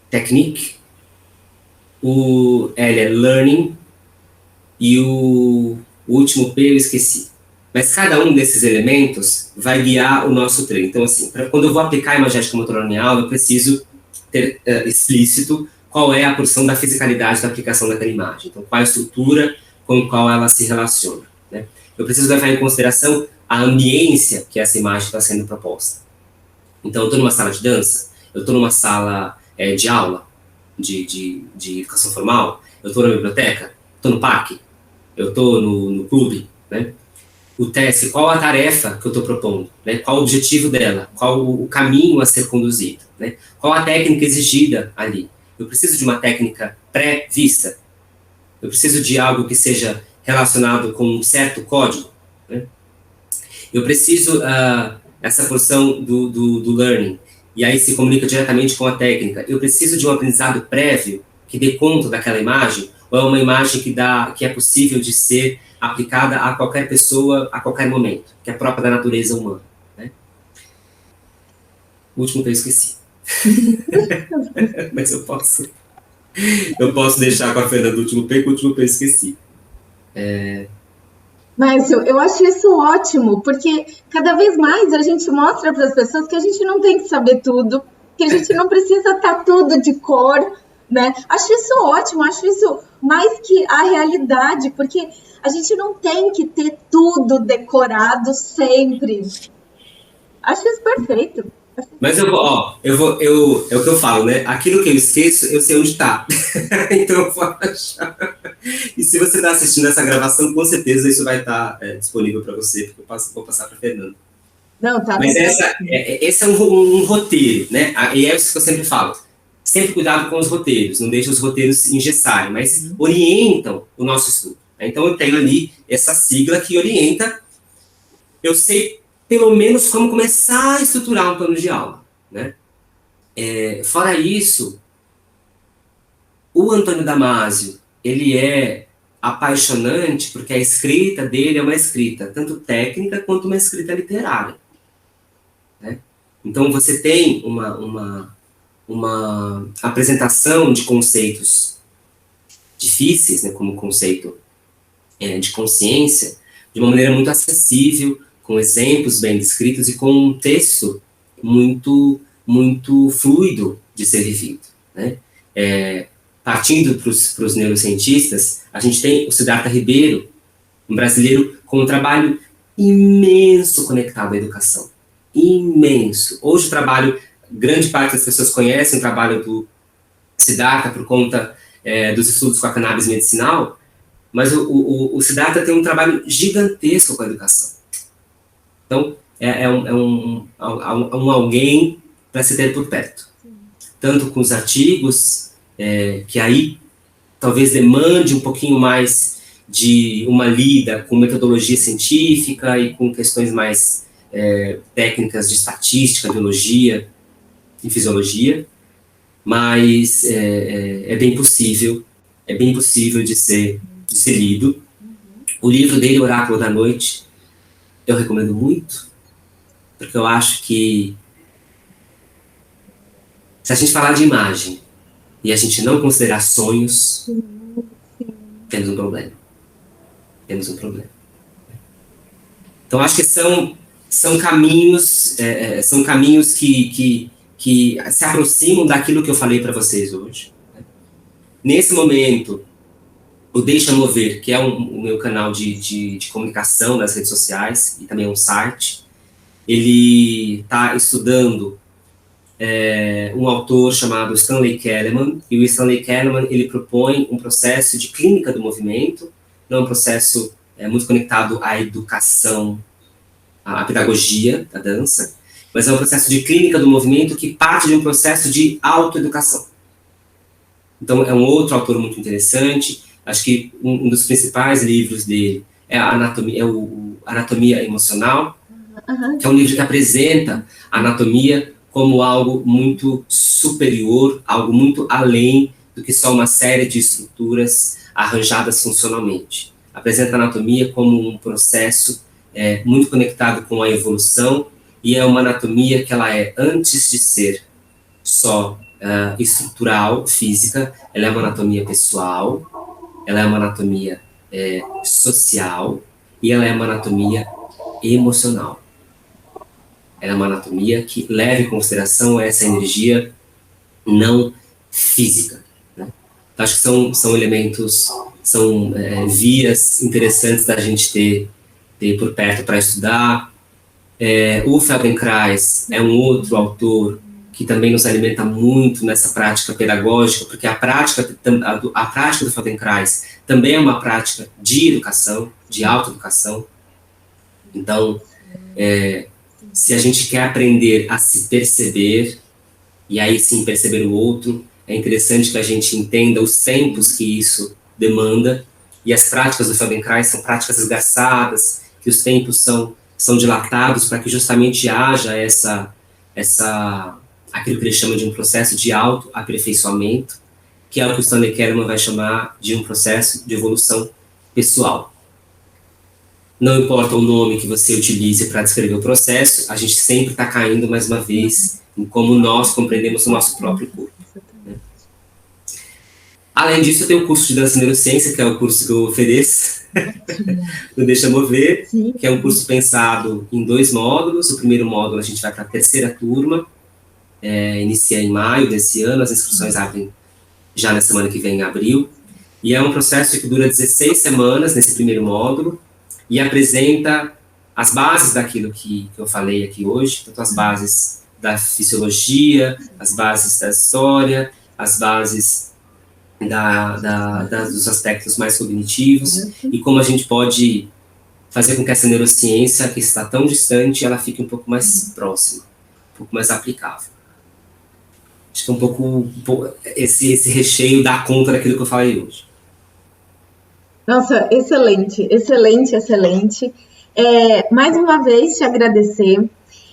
Technique, o L é Learning, e o último P eu esqueci. Mas cada um desses elementos vai guiar o nosso treino. Então, assim, quando eu vou aplicar a imagética motora em aula, eu preciso ter explícito qual é a porção da fisicalidade da aplicação daquela imagem. Então, qual a estrutura com qual ela se relaciona, né? Eu preciso levar em consideração a ambiência que essa imagem está sendo proposta. Então, eu estou numa sala de dança, eu estou numa sala de aula, de educação formal, eu estou na biblioteca, estou no parque, eu estou no clube, né? O teste, qual a tarefa que eu estou propondo, né? Qual o objetivo dela, qual o caminho a ser conduzido, né? Qual a técnica exigida ali. Eu preciso de uma técnica pré-vista, eu preciso de algo que seja relacionado com um certo código, né? Eu preciso, essa porção do learning, e aí se comunica diretamente com a técnica, eu preciso de um aprendizado prévio que dê conta daquela imagem, ou é uma imagem que é possível de ser aplicada a qualquer pessoa, a qualquer momento, que é própria da natureza humana, né? O último que eu esqueci. Mas eu posso deixar com a Fernanda do último P, que o último P eu esqueci. Mas eu acho isso ótimo, porque cada vez mais a gente mostra para as pessoas que a gente não tem que saber tudo, que a gente não precisa estar tudo de cor, né? Acho isso ótimo, acho isso mais que a realidade, porque a gente não tem que ter tudo decorado sempre. Acho isso perfeito. Mas é o que eu falo, né? Aquilo que eu esqueço, eu sei onde tá. Então eu vou achar. E se você está assistindo essa gravação, com certeza isso vai estar disponível para você, porque eu vou passar para Fernanda. Não, tá. Mas esse é um roteiro, né? E é isso que eu sempre falo. Sempre cuidado com os roteiros, não deixe os roteiros engessarem, mas orientam o nosso estudo. Então eu tenho ali essa sigla que orienta, eu sei pelo menos como começar a estruturar um plano de aula, né? Fora isso, o Antônio Damasio, ele é apaixonante porque a escrita dele é uma escrita tanto técnica quanto uma escrita literária, né? Então você tem uma uma apresentação de conceitos difíceis, né, como o conceito de consciência, de uma maneira muito acessível, com exemplos bem descritos e com um texto muito, muito fluido de ser vivido, né? Partindo para os neurocientistas, a gente tem o Siddhartha Ribeiro, um brasileiro com um trabalho imenso conectado à educação. Imenso. Hoje o trabalho, grande parte das pessoas conhecem o trabalho do Siddhartha por conta dos estudos com a cannabis medicinal, mas o Siddhartha tem um trabalho gigantesco com a educação. Então, é um alguém para se ter por perto. Tanto com os artigos, que aí talvez demande um pouquinho mais de uma lida com metodologia científica e com questões mais técnicas de estatística, biologia e fisiologia, mas é bem possível de ser lido. O livro dele, Oráculo da Noite, eu recomendo muito, porque eu acho que se a gente falar de imagem e a gente não considerar sonhos, temos um problema. Então, acho que são caminhos que se aproximam daquilo que eu falei para vocês hoje. Nesse momento, o Deixa Mover, que é o meu canal de comunicação nas redes sociais, e também um site, ele está estudando um autor chamado Stanley Kahneman, e o Stanley Kahneman ele propõe um processo de clínica do movimento, não um processo muito conectado à educação, à pedagogia da dança, mas é um processo de clínica do movimento que parte de um processo de autoeducação. Então, é um outro autor muito interessante. Acho que um dos principais livros dele é o Anatomia Emocional, que é um livro que apresenta a anatomia como algo muito superior, algo muito além do que só uma série de estruturas arranjadas funcionalmente. Apresenta a anatomia como um processo muito conectado com a evolução, e é uma anatomia que ela antes de ser só estrutural, física, ela é uma anatomia pessoal, ela é uma anatomia social, e ela é uma anatomia emocional. Ela é uma anatomia que leva em consideração essa energia não física, né? Então, acho que são elementos, são vias interessantes da gente ter por perto para estudar. O Feldenkrais é um outro autor que também nos alimenta muito nessa prática pedagógica, porque a prática do Feldenkrais também é uma prática de educação, de autoeducação. Então, se a gente quer aprender a se perceber, e aí sim perceber o outro, é interessante que a gente entenda os tempos que isso demanda, e as práticas do Feldenkrais são práticas esgarçadas, que os tempos são dilatados para que justamente haja aquilo que ele chama de um processo de autoaperfeiçoamento, que é o que o Stanley Kahneman vai chamar de um processo de evolução pessoal. Não importa o nome que você utilize para descrever o processo, a gente sempre está caindo mais uma vez em como nós compreendemos o nosso próprio corpo, né? Além disso, eu tenho o curso de dança e neurociência, que é o curso que eu ofereço, no Deixa Mover, que é um curso pensado em 2 módulos. O primeiro módulo a gente vai para a 3ª turma, inicia em maio desse ano, as inscrições abrem já na semana que vem, em abril, e é um processo que dura 16 semanas nesse primeiro módulo, e apresenta as bases daquilo que eu falei aqui hoje, tanto as bases da fisiologia, as bases da história, as bases dos aspectos mais cognitivos, e como a gente pode fazer com que essa neurociência, que está tão distante, ela fique um pouco mais próxima, um pouco mais aplicável. Acho que um pouco esse recheio dá conta daquilo que eu falei hoje. Nossa, excelente. Mais uma vez, te agradecer.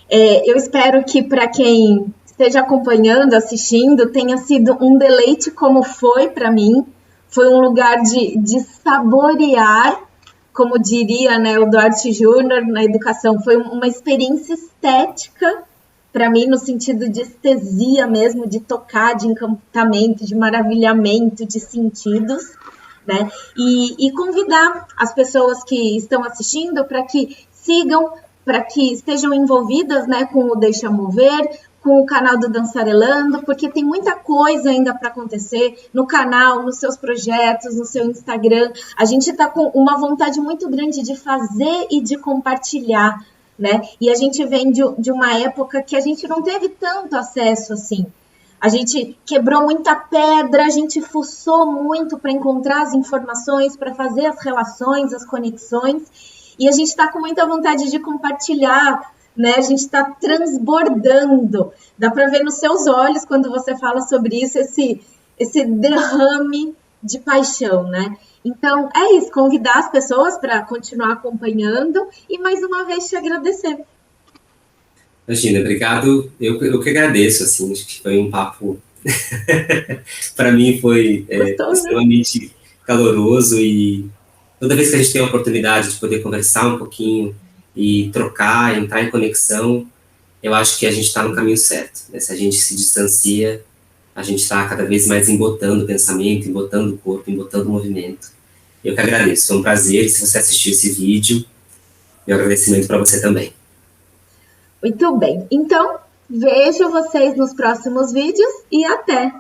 Eu espero que para quem esteja acompanhando, assistindo, tenha sido um deleite como foi para mim. Foi um lugar de saborear, como diria, né, o Duarte Júnior na educação. Foi uma experiência estética para mim no sentido de estesia mesmo, de tocar, de encantamento, de maravilhamento, de sentidos, né? E convidar as pessoas que estão assistindo para que sigam, para que estejam envolvidas, né, com o Deixa Mover, com o canal do Dançarelando, porque tem muita coisa ainda para acontecer no canal, nos seus projetos, no seu Instagram. A gente está com uma vontade muito grande de fazer e de compartilhar, né? E a gente vem de uma época que a gente não teve tanto acesso assim. A gente quebrou muita pedra, a gente fuçou muito para encontrar as informações, para fazer as relações, as conexões, e a gente está com muita vontade de compartilhar, né? A gente está transbordando. Dá para ver nos seus olhos quando você fala sobre isso, esse derrame de paixão, né? Então, é isso, convidar as pessoas para continuar acompanhando e mais uma vez te agradecer. Imagina, obrigado. Eu que agradeço, assim, acho que foi um papo, para mim foi extremamente caloroso, e toda vez que a gente tem a oportunidade de poder conversar um pouquinho e trocar, entrar em conexão, eu acho que a gente está no caminho certo, né? Se a gente se distancia, a gente está cada vez mais embotando o pensamento, embotando o corpo, embotando o movimento. Eu que agradeço, foi um prazer. Se você assistiu esse vídeo, meu agradecimento para você também. Muito bem, então vejo vocês nos próximos vídeos e até!